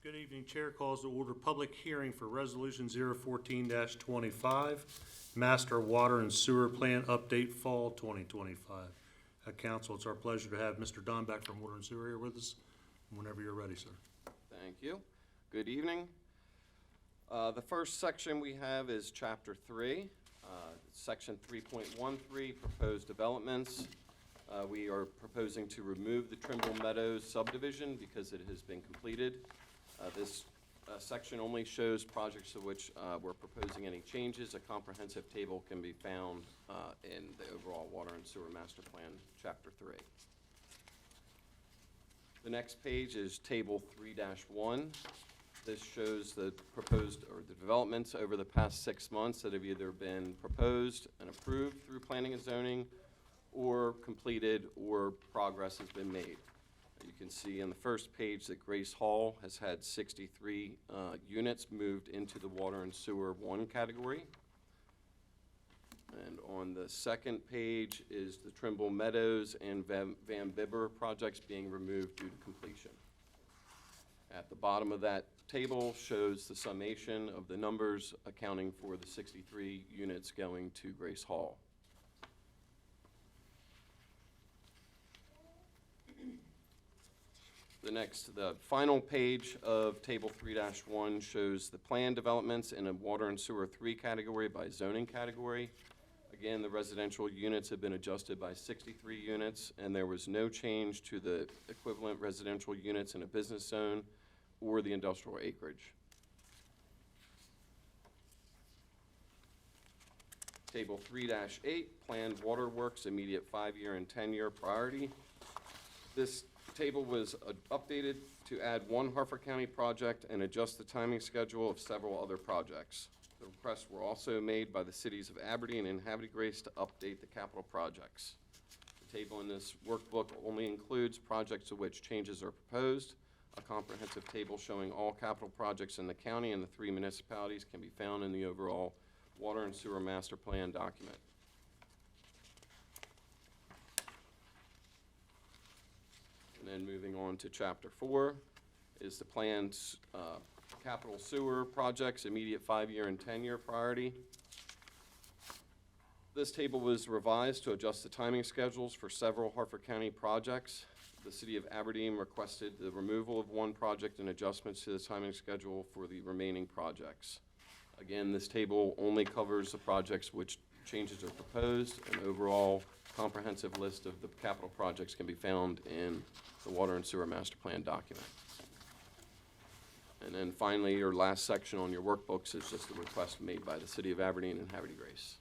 Good evening. Chair calls to order public hearing for Resolution 014-25, Master Water and Sewer Plan Update Fall 2025. Council, it's our pleasure to have Mr. Donback from Water and Sewer here with us. Whenever you're ready, sir. Thank you. Good evening. The first section we have is Chapter 3, Section 3.13, Proposed Developments. We are proposing to remove the Trimble Meadows subdivision because it has been completed. This section only shows projects to which we're proposing any changes. A comprehensive table can be found in the overall Water and Sewer Master Plan, Chapter 3. The next page is Table 3-1. This shows the proposed or the developments over the past 6 months that have either been proposed and approved through planning and zoning or completed or progress has been made. You can see on the first page that Grace Hall has had 63 units moved into the Water and Sewer 1 category. And on the second page is the Trimble Meadows and Van Bibber projects being removed due to completion. At the bottom of that table shows the summation of the numbers accounting for the 63 units going to Grace Hall. The final page of Table 3-1 shows the planned developments in a Water and Sewer 3 category by zoning category. Again, the residential units have been adjusted by 63 units, and there was no change to the equivalent residential units in a business zone or the industrial acreage. Table 3-8, planned waterworks, immediate 5-year and 10-year priority. This table was updated to add one Harford County project and adjust the timing schedule of several other projects. The requests were also made by the cities of Aberdeen and Havre de Grace to update the capital projects. The table in this workbook only includes projects to which changes are proposed. A comprehensive table showing all capital projects in the county and the 3 municipalities can be found in the overall Water and Sewer Master Plan document. And then moving on to Chapter 4 is the planned capital sewer projects, immediate 5-year and 10-year priority. This table was revised to adjust the timing schedules for several Harford County projects. The City of Aberdeen requested the removal of one project and adjustments to the timing schedule for the remaining projects. Again, this table only covers the projects which changes are proposed. An overall comprehensive list of the capital projects can be found in the Water and Sewer Master Plan document. And then finally, your last section on your workbooks is just a request made by the City of Aberdeen and Havre de Grace.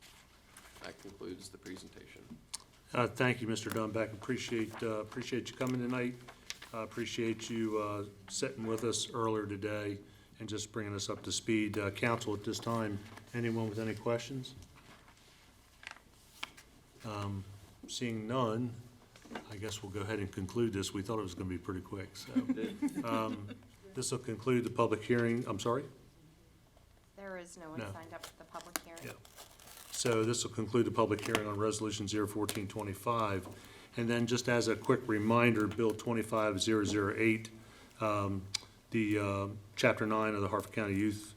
That concludes the presentation. Thank you, Mr. Dunback. Appreciate you coming tonight. Appreciate you sitting with us earlier today and just bringing us up to speed. Council, at this time, anyone with any questions? Seeing none, I guess we'll go ahead and conclude this. We thought it was going to be pretty quick. So this will conclude the public hearing. I'm sorry? There is no one signed up for the public hearing. Yeah. So this will conclude the public hearing on Resolution 014-25. And then just as a quick reminder, Bill 25008, the Chapter 9 of the Harford County Youth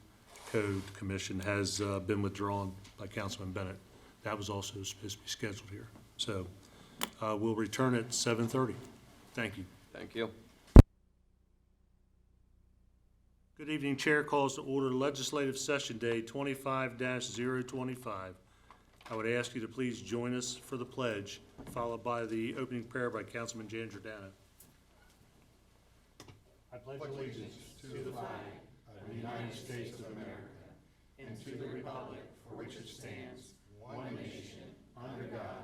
Code Commission has been withdrawn by Councilman Bennett. That was also supposed to be scheduled here. So we'll return at 7:30. Thank you. Thank you. Good evening. Chair calls to order Legislative Session Day 25-025. I would ask you to please join us for the pledge, followed by the opening prayer by Councilman Jan Giordano. I pledge allegiance to the flag of the United States of America and to the republic for which it stands, one nation, under God,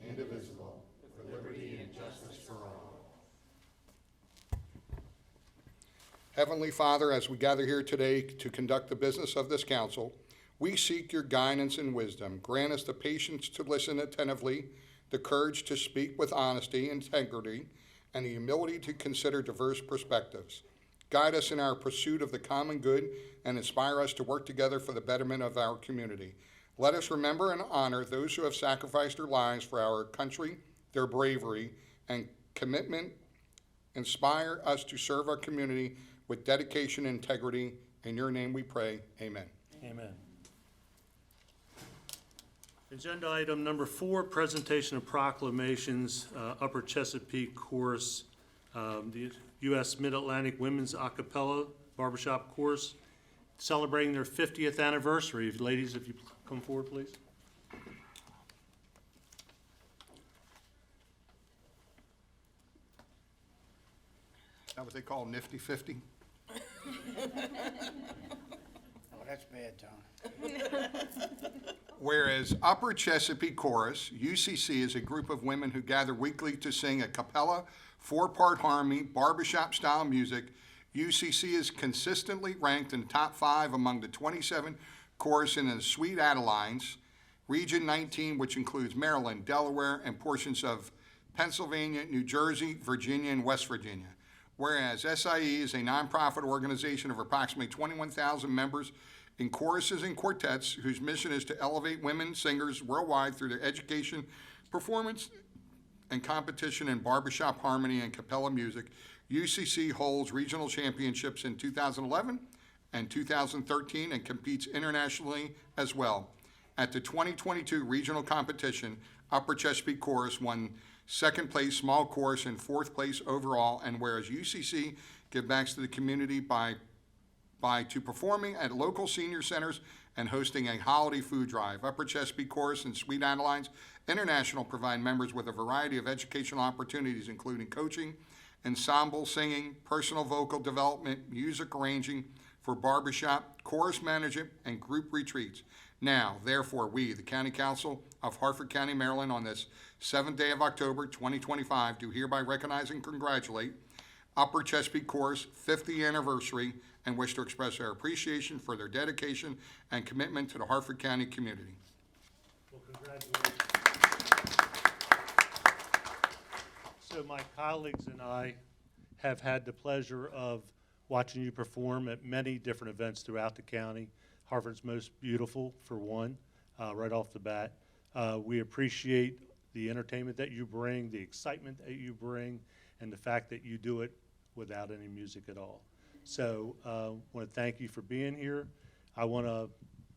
indivisible, with liberty and justice for all. Heavenly Father, as we gather here today to conduct the business of this council, we seek your guidance and wisdom. Grant us the patience to listen attentively, the courage to speak with honesty and integrity, and the humility to consider diverse perspectives. Guide us in our pursuit of the common good and inspire us to work together for the betterment of our community. Let us remember and honor those who have sacrificed their lives for our country. Their bravery and commitment inspire us to serve our community with dedication and integrity. In your name we pray, amen. Amen. Agenda item number 4, presentation of proclamations, Upper Chesapeake Chorus, the U.S. Mid-Atlantic Women's A Cappella Barbershop Chorus, celebrating their 50th anniversary. Ladies, if you come forward, please. Is that what they call nifty 50? Oh, that's bad, Tom. Whereas Upper Chesapeake Chorus, UCC, is a group of women who gather weekly to sing a cappella, 4-part harmony, barbershop-style music. UCC is consistently ranked in the top 5 among the 27 choruses in the Sweet Adelines, Region 19, which includes Maryland, Delaware, and portions of Pennsylvania, New Jersey, Virginia, and West Virginia. Whereas SIE is a nonprofit organization of approximately 21,000 members in choruses and quartets whose mission is to elevate women singers worldwide through their education, performance, and competition in barbershop harmony and cappella music. UCC holds regional championships in 2011 and 2013 and competes internationally as well. At the 2022 regional competition, Upper Chesapeake Chorus won 2nd place small chorus and 4th place overall, and whereas UCC give back to the community by performing at local senior centers and hosting a holiday food drive. Upper Chesapeake Chorus and Sweet Adelines International provide members with a variety of educational opportunities, including coaching, ensemble singing, personal vocal development, music arranging for barbershop, chorus management, and group retreats. Now, therefore, we, the County Council of Harford County, Maryland, on this 7th day of October, 2025, do hereby recognize and congratulate Upper Chesapeake Chorus' 50th anniversary and wish to express our appreciation for their dedication and commitment to the Harford County community. Well, congratulations. So my colleagues and I have had the pleasure of watching you perform at many different events throughout the county. Harford's Most Beautiful, for one, right off the bat. We appreciate the entertainment that you bring, the excitement that you bring, and the fact that you do it without any music at all. So I want to thank you for being here. I want to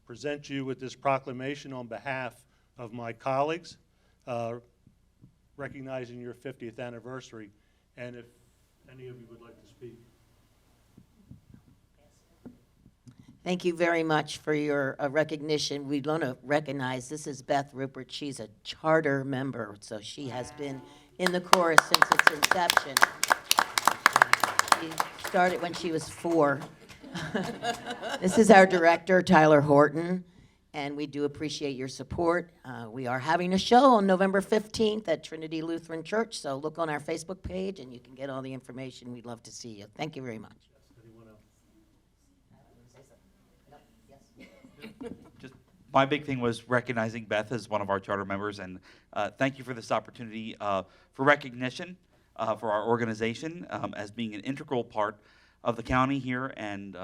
present you with this proclamation on behalf of my colleagues, recognizing your 50th anniversary. And if any of you would like to speak. Thank you very much for your recognition. We want to recognize, this is Beth Rupert. She's a charter member, so she has been in the chorus since its inception. She started when she was 4. This is our director, Tyler Horton, and we do appreciate your support. We are having a show on November 15th at Trinity Lutheran Church, so look on our Facebook page and you can get all the information. We'd love to see you. Thank you very much. Anyone else? Just my big thing was recognizing Beth as one of our charter members, and thank you for this opportunity for recognition for our organization as being an integral part of the county here, and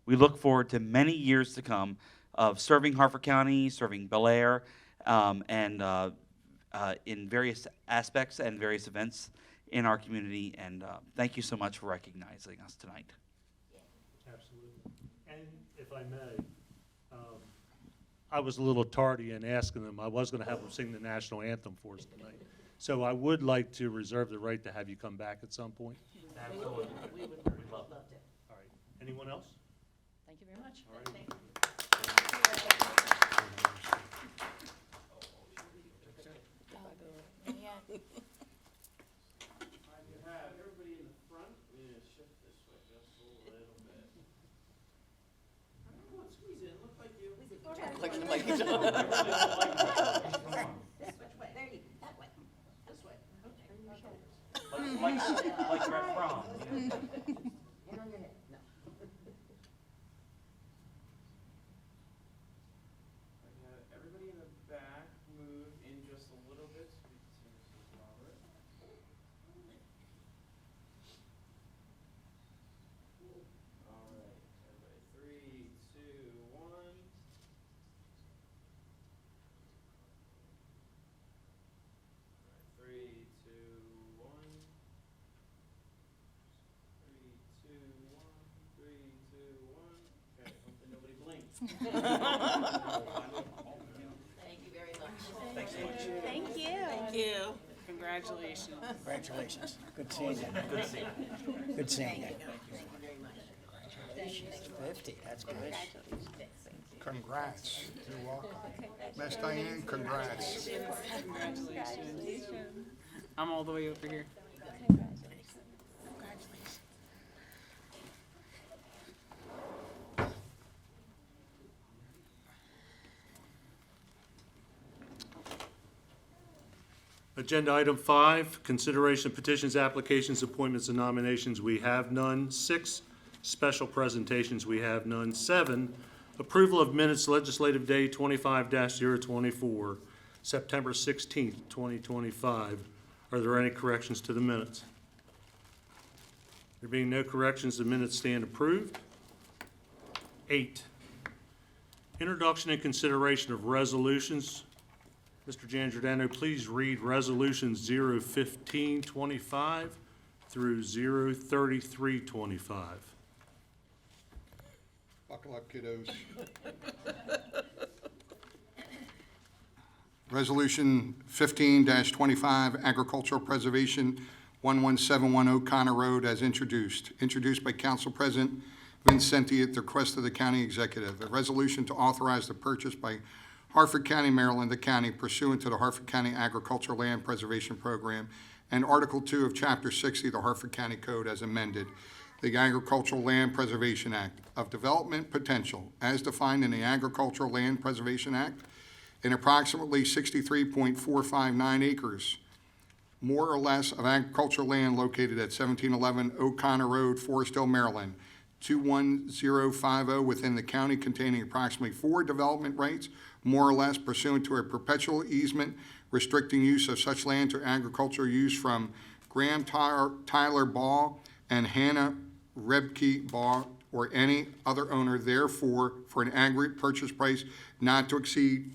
we look forward to many years to come of serving Harford County, serving Bel Air, and in various aspects and various events in our community, and thank you so much for recognizing us tonight. Absolutely. And if I may, I was a little tardy in asking them. I was going to have them sing the national anthem for us tonight. So I would like to reserve the right to have you come back at some point. Absolutely. We would love to. All right. Anyone else? Thank you very much. All right. Thank you. Everybody in the front, we're gonna shift this way just a little bit. Come on, squeeze in, look like you. This way, there you, that way, this way. Like you're at prom. Hand on your head, no. Everybody in the back, move in just a little bit. So we can see Mrs. Robert. All right, everybody, 3, 2, 1. All right, 3, 2, 1. 3, Thank you very much. Thank you. Thank you. Congratulations. Congratulations. Good seeing you. Good seeing you. 50, that's good. Congrats. You're welcome. Miss Diane, congrats. Congratulations. I'm all the way over here. Agenda item 5, consideration of petitions, applications, appointments, and nominations, we have none. 6, special presentations, we have none. 7, approval of minutes, legislative day 25-024, September 16th, 2025. Are there any corrections to the minutes? There being no corrections, the minutes stand approved. 8, introduction and consideration of resolutions. Mr. Giangiordano, please read resolutions 01525 through 03325. Buckle up, kiddos. Resolution 15-25, Agricultural Preservation, 11710 O'Connor Road, as introduced. Introduced by Council President Vincenti at the request of the County Executive. A resolution to authorize the purchase by Harford County, Maryland, the county pursuant to the Harford County Agricultural Land Preservation Program and Article 2 of Chapter 60 of the Harford County Code as amended, the Agricultural Land Preservation Act of Development Potential as defined in the Agricultural Land Preservation Act in approximately 63.459 acres, more or less, of agricultural land located at 1711 O'Connor Road, Forest Hill, Maryland, 21050 within the county, containing approximately 4 development rights, more or less, pursuant to a perpetual easement restricting use of such land to agricultural use from Graham Tyler Ball and Hannah Rebke Ball or any other owner, therefore, for an aggregate purchase price not to exceed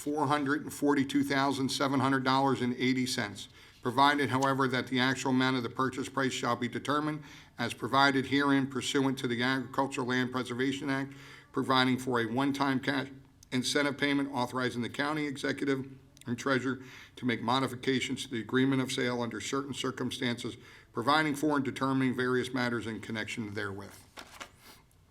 $442,700.80, provided, however, that the actual amount of the purchase price shall be determined as provided herein pursuant to the Agricultural Land Preservation Act, providing for a one-time cash incentive payment, authorizing the county executive and treasurer to make modifications to the agreement of sale under certain circumstances, providing for and determining various matters in connection therewith.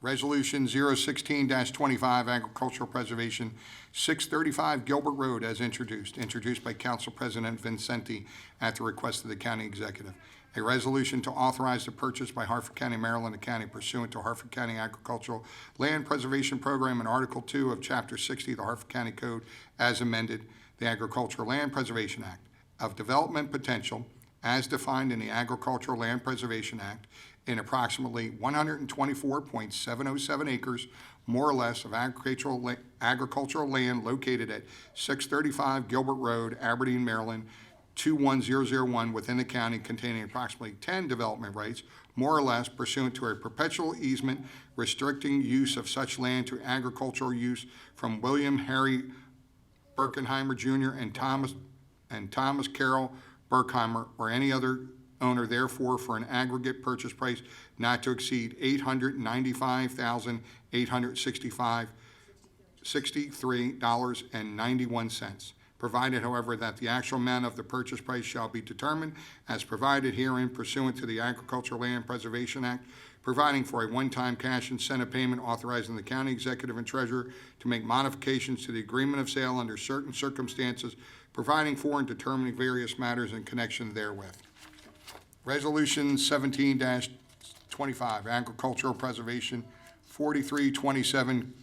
Resolution 016-25, Agricultural Preservation, 635 Gilbert Road, as introduced by Council President Vincenti at the request of the county executive. A resolution to authorize the purchase by Harford County, Maryland, the county pursuant to Harford County Agricultural Land Preservation Program and Article 2 of Chapter 60 of the Harford County Code as amended, the Agricultural Land Preservation Act of Development Potential as defined in the Agricultural Land Preservation Act in approximately 124.707 acres, more or less, of agricultural land located at 635 Gilbert Road, Aberdeen, Maryland, 21001 within the county, containing approximately 10 development rights, more or less, pursuant to a perpetual easement restricting use of such land to agricultural use from William Harry Birkenheimer Jr. and Thomas Carroll Berkheimer or any other owner, therefore, for an aggregate purchase price not to exceed $895,863.91. Provided, however, that the actual amount of the purchase price shall be determined as provided herein pursuant to the Agricultural Land Preservation Act, providing for a one-time cash incentive payment, authorizing the county executive and treasurer to make modifications to the agreement of sale under certain circumstances, providing for and determining various matters in connection therewith. Resolution 17-25, Agricultural Preservation, 4327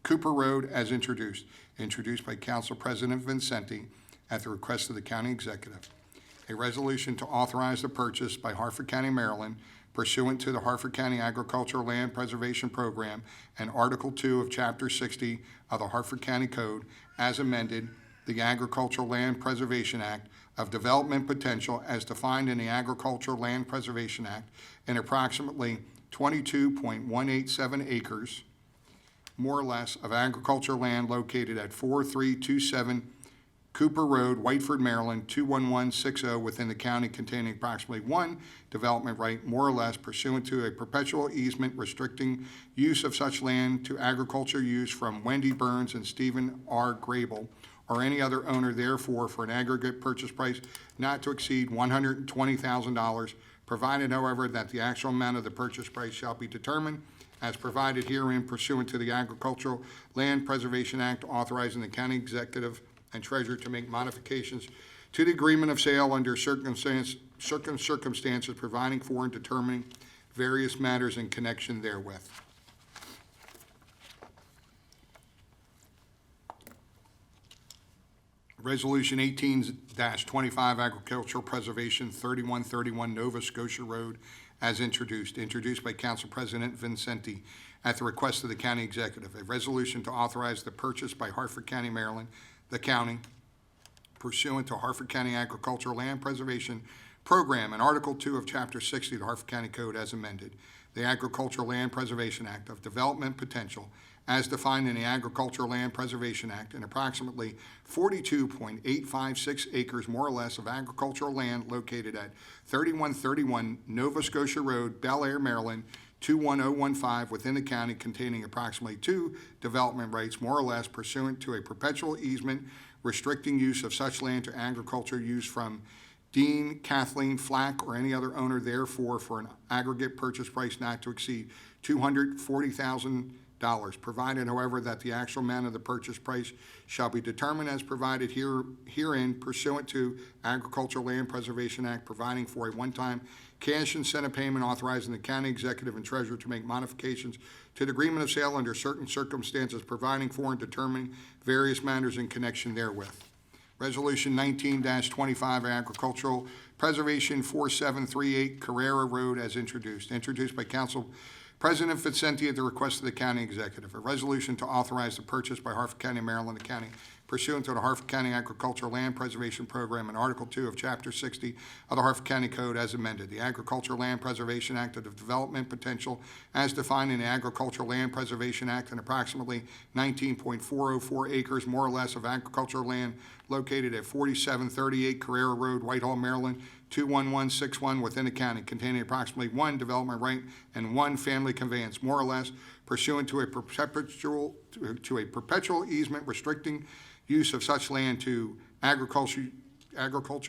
Cooper Road, as introduced by Council President Vincenti at the request of the county executive. A resolution to authorize the purchase by Harford County, Maryland, pursuant to the Harford County Agricultural Land Preservation Program and Article 2 of Chapter 60 of the Harford County Code, as amended, the Agricultural Land Preservation Act of Development Potential as defined in the Agricultural Land Preservation Act in approximately 22.187 acres, more or less, of agricultural land located at 4327 Cooper Road, Whiteford, Maryland, 21160, within the county, containing approximately 1 development right, more or less, pursuant to a perpetual easement restricting use of such land to agriculture use from Wendy Burns and Stephen R. Grable, or any other owner therefore, for an aggregate purchase price not to exceed $120,000, provided, however, that the actual amount of the purchase price shall be determined as provided herein pursuant to the Agricultural Land Preservation Act, authorizing the county executive and treasurer to make modifications to the agreement of sale under circumstances providing for and determining various matters in connection therewith. Resolution 18-25, Agricultural Preservation, 3131 Nova Scotia Road, as introduced by Council President Vincenti at the request of the county executive. A resolution to authorize the purchase by Harford County, Maryland, the county, pursuant to Harford County Agricultural Land Preservation Program and Article 2 of Chapter 60 of the Harford County Code as amended, the Agricultural Land Preservation Act of Development Potential as defined in the Agricultural Land Preservation Act, and approximately 42.856 acres more or less of agricultural land located at 3131 Nova Scotia Road, Bel Air, Maryland, 21015, within the county, containing approximately 2 development rights more or less pursuant to a perpetual easement restricting use of such land to agriculture use from Dean Kathleen Flack or any other owner therefore, for an aggregate purchase price not to exceed $240,000, provided, however, that the actual amount of the purchase price shall be determined as provided herein pursuant to Agricultural Land Preservation Act, providing for a one-time cash incentive payment, authorizing the county executive and treasurer to make modifications to the agreement of sale under certain circumstances, providing for and determining various matters in connection therewith. Resolution 19-25, Agricultural Preservation, 4738 Carrera Road, as introduced by Council President Vincenti at the request of the county executive. A resolution to authorize the purchase by Harford County, Maryland, the county, pursuant to the Harford County Agricultural Land Preservation Program and Article 2 of Chapter 60 of the Harford County Code as amended, the Agricultural Land Preservation Act of Development Potential as defined in the Agricultural Land Preservation Act, and approximately 19.404 acres more or less of agricultural land located at 4738 Carrera Road, Whitehall, Maryland, 21161, within the county, containing approximately 1 development right and 1 family conveyance, more or less, pursuant to a perpetual easement restricting use of such land to agriculture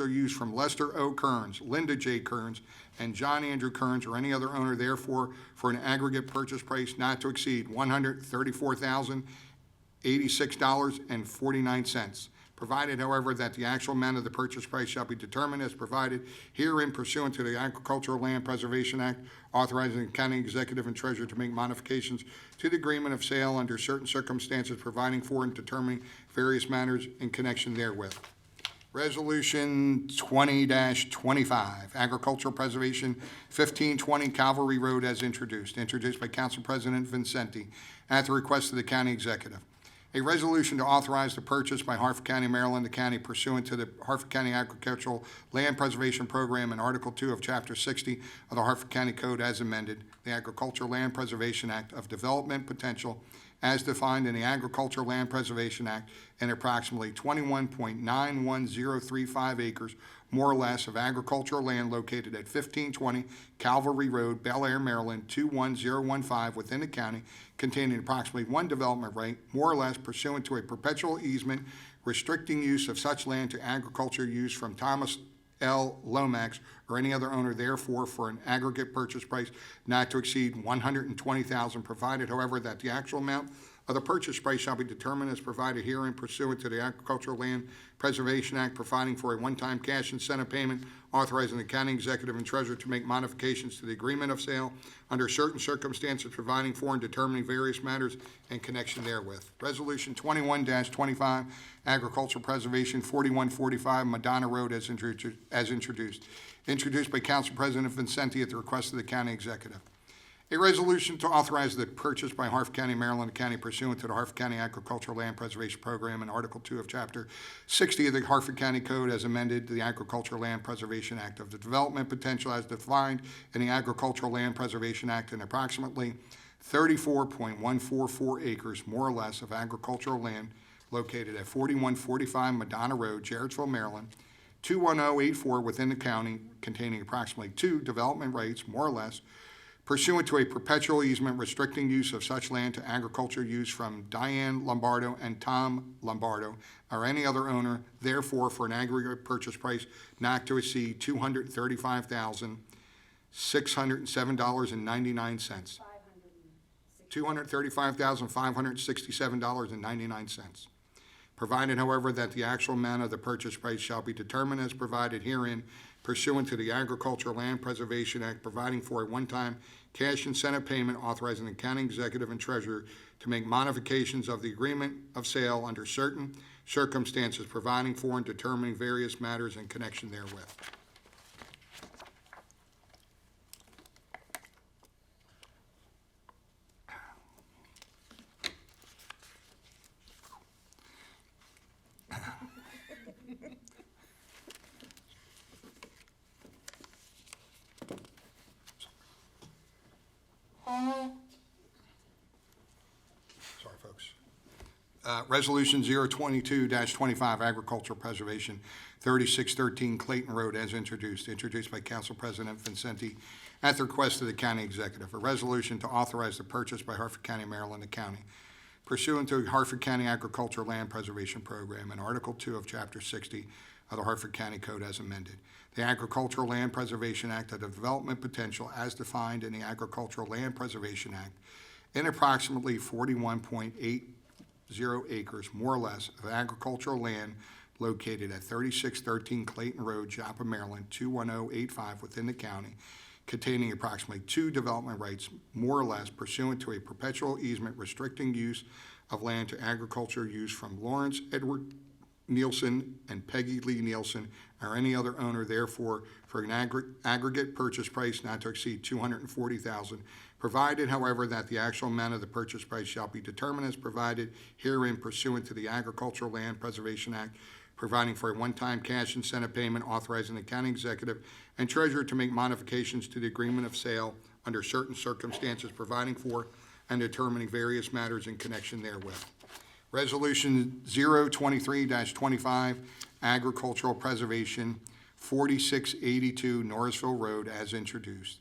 use from Lester O. Kearns, Linda J. Kearns, and John Andrew Kearns, or any other owner therefore, for an aggregate purchase price not to exceed $134,086.49. Provided, however, that the actual amount of the purchase price shall be determined as provided herein pursuant to the Agricultural Land Preservation Act, authorizing the county executive and treasurer to make modifications to the agreement of sale under certain circumstances, providing for and determining various matters in connection therewith. Resolution 20-25, Agricultural Preservation, 1520 Calvary Road, as introduced by Council President Vincenti at the request of the county executive. A resolution to authorize the purchase by Harford County, Maryland, the county, pursuant to the Harford County Agricultural Land Preservation Program and Article 2 of Chapter 60 of the Harford County Code as amended, the Agricultural Land Preservation Act of Development Potential as defined in the Agricultural Land Preservation Act, and approximately 21.91035 acres, more or less, of agricultural land located at 1520 Calvary Road, Bel Air, Maryland, 21015, within the county, containing approximately 1 development right, more or less, pursuant to a perpetual easement restricting use of such land to agriculture use from Thomas L. Lomax or any other owner therefore, for an aggregate purchase price not to exceed $120,000, provided, however, that the actual amount of the purchase price shall be determined as provided herein pursuant to the Agricultural Land Preservation Act, providing for a one-time cash incentive payment, authorizing the county executive and treasurer to make modifications to the agreement of sale under certain circumstances, providing for and determining various matters in connection therewith. Resolution 21-25, Agricultural Preservation, 4145 Madonna Road, as introduced by Council President Vincenti at the request of the county executive. A resolution to authorize the purchase by Harford County, Maryland, the county, pursuant to the Harford County Agricultural Land Preservation Program and Article 2 of Chapter 60 of the Harford County Code as amended, the Agricultural Land Preservation Act of the Development Potential as defined in the Agricultural Land Preservation Act, and approximately 34.144 acres, more or less, of agricultural land located at 4145 Madonna Road, Jarrettsville, Maryland, 21084 within the county, containing approximately 2 development rights, more or less, pursuant to a perpetual easement restricting use of such land to agriculture use from Diane Lombardo and Tom Lombardo or any other owner, therefore for an aggregate purchase price not to exceed $235,607.99. $235,567.99. Provided, however, that the actual amount of the purchase price shall be determined as provided herein pursuant to the Agricultural Land Preservation Act, providing for a one-time cash incentive payment, authorizing the county executive and treasurer to make modifications of the agreement of sale under certain circumstances, providing for and determining various matters in connection therewith. Sorry, folks. Resolution 022-25, Agricultural Preservation, 3613 Clayton Road, as introduced by Council President Vincenti at the request of the county executive. A resolution to authorize the purchase by Harford County, Maryland, the county, pursuant to the Harford County Agricultural Land Preservation Program and Article 2 of Chapter 60 of the Harford County Code as amended. The Agricultural Land Preservation Act of the development potential as defined in the Agricultural Land Preservation Act in approximately 41.80 acres, more or less, of agricultural land located at 3613 Clayton Road, Joppa, Maryland, 21085 within the county, containing approximately 2 development rights, more or less, pursuant to a perpetual easement restricting use of land to agriculture use from Lawrence Edward Nielsen and Peggy Lee Nielsen or any other owner, therefore, for an aggregate purchase price not to exceed $240,000, provided, however, that the actual amount of the purchase price shall be determined as provided herein pursuant to the Agricultural Land Preservation Act, providing for a one-time cash incentive payment, authorizing the county executive and treasurer to make modifications to the agreement of sale under certain circumstances, providing for and determining various matters in connection therewith. Resolution 023-25, Agricultural Preservation, 4682 Norrisville Road, as introduced.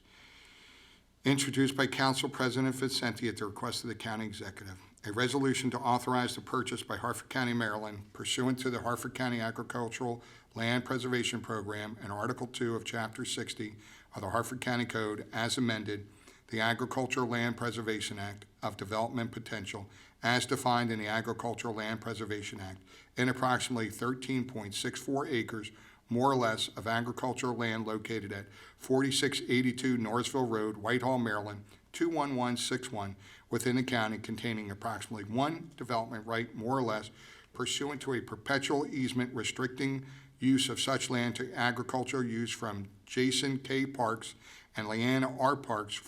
Introduced by Council President Vincenti at the request of the county executive. A resolution to authorize the purchase by Harford County, Maryland, pursuant to the Harford County Agricultural Land Preservation Program and Article 2 of Chapter 60 of the Harford County Code, as amended, the Agricultural Land Preservation Act of Development Potential, as defined in the Agricultural Land Preservation Act, in approximately 13.64 acres, more or less, of agricultural land located at 4682 Norrisville Road, Whitehall, Maryland, 21161, within the county, containing approximately 1 development right, more or less, pursuant to a perpetual easement restricting use of such land to agricultural use from Jason K. Parks and Leanna R. Parks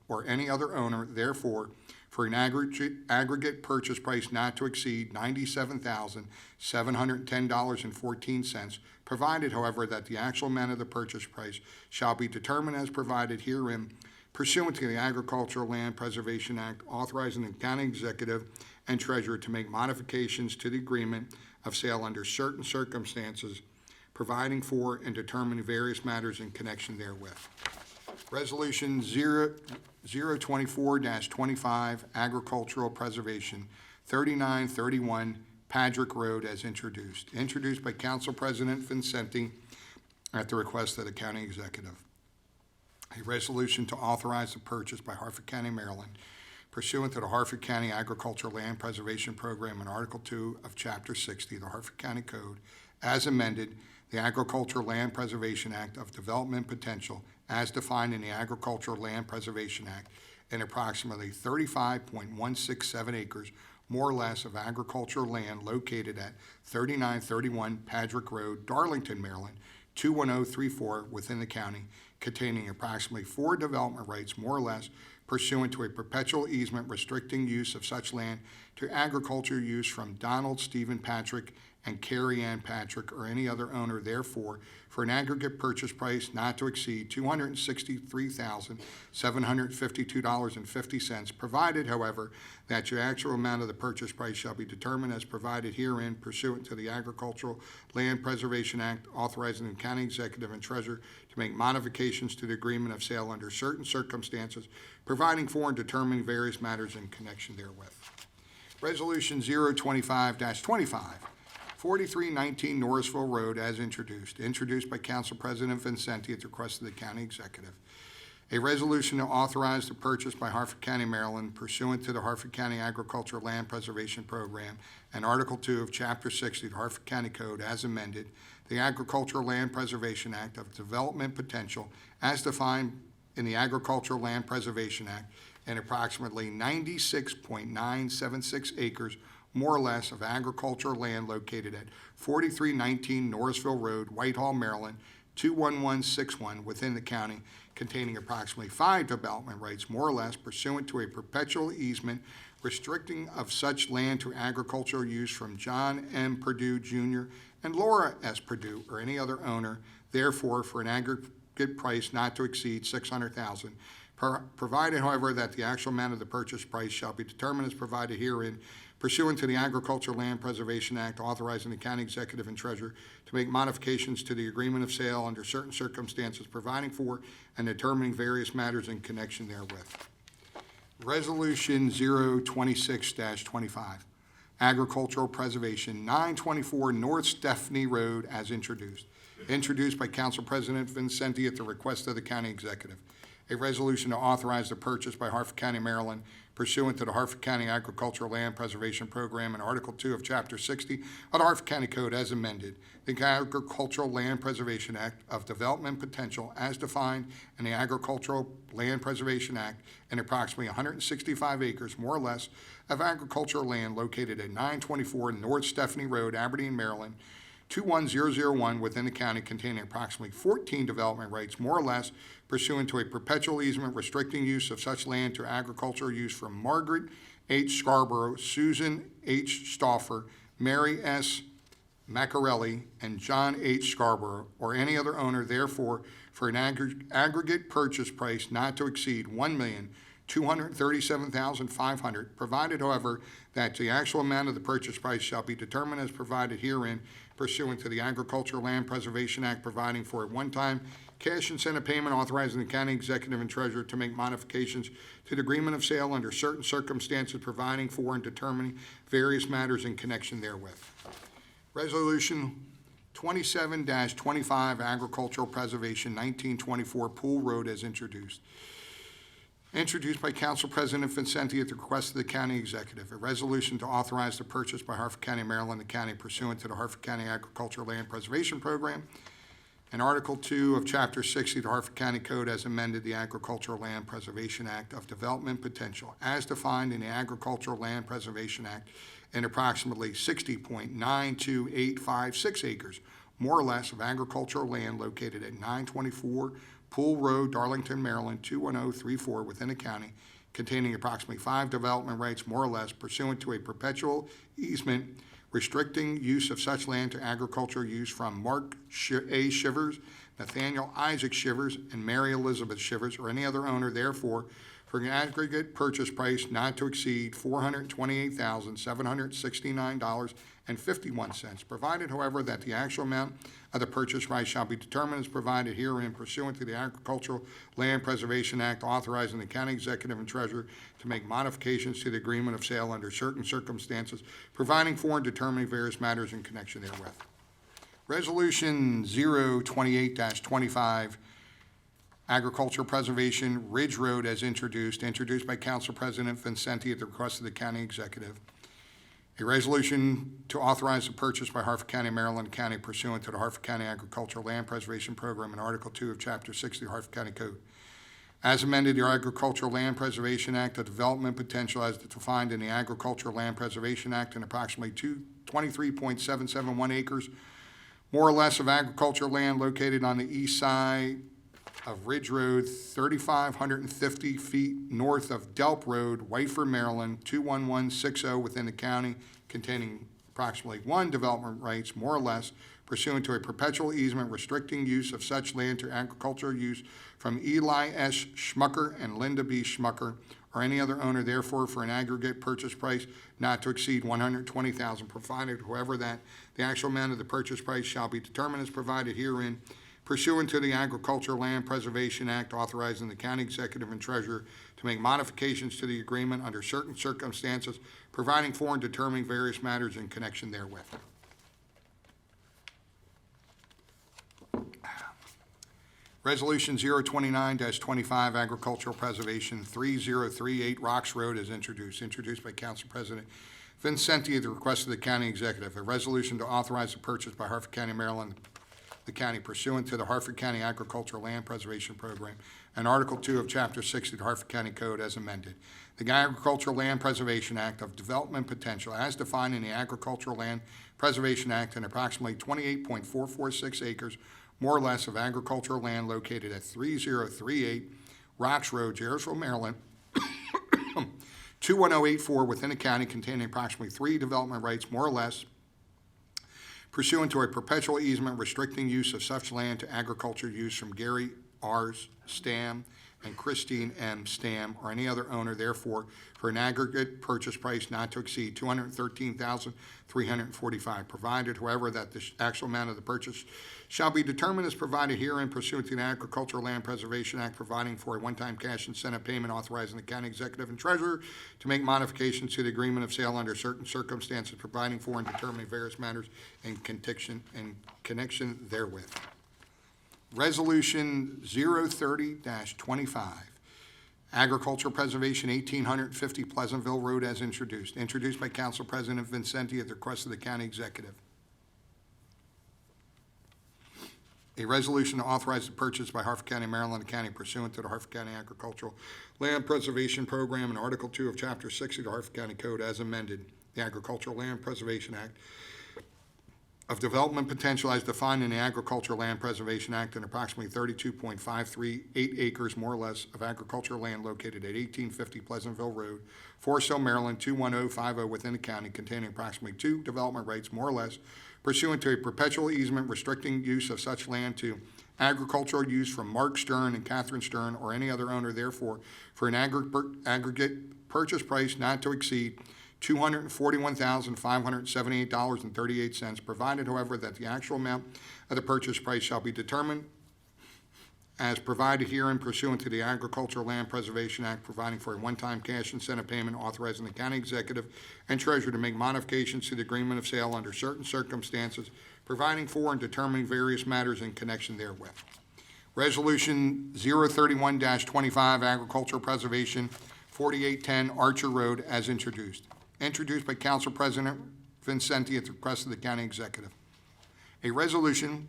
or any other owner, therefore, for an aggregate purchase price not to exceed $97,710.14, provided, however, that the actual amount of the purchase price shall be determined as provided herein pursuant to the Agricultural Land Preservation Act, authorizing the county executive and treasurer to make modifications to the agreement of sale under certain circumstances, providing for and determining various matters in connection therewith. Resolution 024-25, Agricultural Preservation, 3931 Patrick Road, as introduced. Introduced by Council President Vincenti at the request of the county executive. A resolution to authorize the purchase by Harford County, Maryland, pursuant to the Harford County Agricultural Land Preservation Program and Article 2 of Chapter 60 of the Harford County Code, as amended, the Agricultural Land Preservation Act of Development Potential, as defined in the Agricultural Land Preservation Act, in approximately 35.167 acres, more or less, of agricultural land located at 3931 Patrick Road, Darlington, Maryland, 21034, within the county, containing approximately 4 development rights, more or less, pursuant to a perpetual easement restricting use of such land to agriculture use from Donald Stephen Patrick and Carrie Ann Patrick or any other owner therefore for an aggregate purchase price not to exceed $263,752.50, provided, however, that the actual amount of the purchase price shall be determined as provided herein pursuant to the Agricultural Land Preservation Act, authorizing the county executive and treasurer to make modifications to the agreement of sale under certain circumstances, providing for and determining various matters in connection therewith. Resolution 025-25, 4319 Norrisville Road as introduced by Council President Vincenti at the request of the county executive. A resolution to authorize the purchase by Harford County, Maryland pursuant to the Harford County Agricultural Land Preservation Program and Article 2 of Chapter 60 of the Harford County Code as amended, the Agricultural Land Preservation Act of Development Potential as defined in the Agricultural Land Preservation Act, and approximately 96.976 acres more or less of agricultural land located at 4319 Norrisville Road, Whitehall, Maryland, 21161 within the county, containing approximately 5 development rights more or less pursuant to a perpetual easement restricting of such land to agricultural use from John M. Perdue Jr. and Laura S. Perdue or any other owner, therefore for an aggregate price not to exceed $600,000, provided, however, that the actual amount of the purchase price shall be determined as provided herein pursuant to the Agricultural Land Preservation Act, authorizing the county executive and treasurer to make modifications to the agreement of sale under certain circumstances, providing for and determining various matters in connection therewith. Resolution 026-25, Agricultural Preservation, 924 North Stephanie Road as introduced by Council President Vincenti at the request of the county executive. A resolution to authorize the purchase by Harford County, Maryland, pursuant to the Harford County Agricultural Land Preservation Program and Article 2 of Chapter 60 of the Harford County Code as amended, the Agricultural Land Preservation Act of Development Potential as defined in the Agricultural Land Preservation Act, and approximately 165 acres, more or less, of agricultural land located at 924 North Stephanie Road, Aberdeen, Maryland, 21001 within the county, containing approximately 14 development rights, more or less, pursuant to a perpetual easement restricting use of such land to agricultural use from Margaret H. Scarborough, Susan H. Stauffer, Mary S. Macarelli, and John H. Scarborough, or any other owner, therefore, for an aggregate purchase price not to exceed $1,237,500, provided, however, that the actual amount of the purchase price shall be determined as provided herein pursuant to the Agricultural Land Preservation Act, providing for a one-time cash incentive payment, authorizing the county executive and treasurer to make modifications to the agreement of sale under certain circumstances, providing for and determining various matters in connection therewith. Resolution 27-25, Agricultural Preservation, 1924 Pool Road as introduced by Council President Vincenti at the request of the county executive. A resolution to authorize the purchase by Harford County, Maryland, the county pursuant to the Harford County Agricultural Land Preservation Program and Article 2 of Chapter 60 of the Harford County Code as amended, the Agricultural Land Preservation Act of Development Potential as defined in the Agricultural Land Preservation Act, in approximately 60.92856 acres, more or less, of agricultural land located at 924 Pool Road, Darlington, Maryland, 21034 within the county, containing approximately 5 development rights, more or less, pursuant to a perpetual easement restricting use of such land to agricultural use from Mark A. Shivers, Nathaniel Isaac Shivers, and Mary Elizabeth Shivers, or any other owner, therefore, for an aggregate purchase price not to exceed $428,769.51, provided, however, that the actual amount of the purchase price shall be determined as provided herein pursuant to the Agricultural Land Preservation Act, authorizing the county executive and treasurer to make modifications to the agreement of sale under certain circumstances, providing for and determining various matters in connection therewith. Resolution 028-25, Agricultural Preservation, Ridge Road as introduced by Council President Vincenti at the request of the county executive. A resolution to authorize the purchase by Harford County, Maryland County pursuant to the Harford County Agricultural Land Preservation Program and Article 2 of Chapter 60 of the Harford County Code. As amended, the Agricultural Land Preservation Act of Development Potential as defined in the Agricultural Land Preservation Act, and approximately 23.771 acres, more or less, of agricultural land located on the east side of Ridge Road, 3,550 feet north of Delp Road, Whiteford, Maryland, 21160 within the county, containing approximately 1 development rights, more or less, pursuant to a perpetual easement restricting use of such land to agricultural use from Eli S. Schmucker and Linda B. Schmucker, or any other owner, therefore, for an aggregate purchase price not to exceed $120,000, provided, however, that the actual amount of the purchase price shall be determined as provided herein pursuant to the Agricultural Land Preservation Act, authorizing the county executive and treasurer to make modifications to the agreement under certain circumstances, providing for and determining various matters in connection therewith. Resolution 029-25, Agricultural Preservation 3038 Rocks Road is introduced by Council President Vincenti at the request of the county executive. A resolution to authorize the purchase by Harford County, Maryland, the county pursuant to the Harford County Agricultural Land Preservation Program and Article 2 of Chapter 60 of the Harford County Code as amended. The Agricultural Land Preservation Act of Development Potential as defined in the Agricultural Land Preservation Act and approximately 28.446 acres, more or less, of agricultural land located at 3038 Rocks Road, Jarrettsville, Maryland, 21084 within the county, containing approximately 3 development rights, more or less, pursuant to a perpetual easement restricting use of such land to agriculture use from Gary R. Stam and Christine M. Stam, or any other owner, therefore, for an aggregate purchase price not to exceed $213,345, provided, however, that the actual amount of the purchase shall be determined as provided herein pursuant to the Agricultural Land Preservation Act, providing for a one-time cash incentive payment, authorizing the county executive and treasurer to make modifications to the agreement of sale under certain circumstances, providing for and determining various matters in connection therewith. Resolution 030-25, Agricultural Preservation 1850 Pleasantville Road as introduced by Council President Vincenti at the request of the county executive. A resolution to authorize the purchase by Harford County, Maryland, the county pursuant to the Harford County Agricultural Land Preservation Program and Article 2 of Chapter 60 of the Harford County Code as amended, the Agricultural Land Preservation Act of Development Potential as defined in the Agricultural Land Preservation Act, and approximately 32.538 acres, more or less, of agricultural land located at 1850 Pleasantville Road, Forest Hill, Maryland, 21050 within the county, containing approximately 2 development rights, more or less, pursuant to a perpetual easement restricting use of such land to agricultural use from Mark Stern and Catherine Stern, or any other owner, therefore, for an aggregate purchase price not to exceed $241,578.38, provided, however, that the actual amount of the purchase price shall be determined as provided herein pursuant to the Agricultural Land Preservation Act, providing for a one-time cash incentive payment, authorizing the county executive and treasurer to make modifications to the agreement of sale under certain circumstances, providing for and determining various matters in connection therewith. Resolution 031-25, Agricultural Preservation 4810 Archer Road as introduced by Council President Vincenti at the request of the county executive. A resolution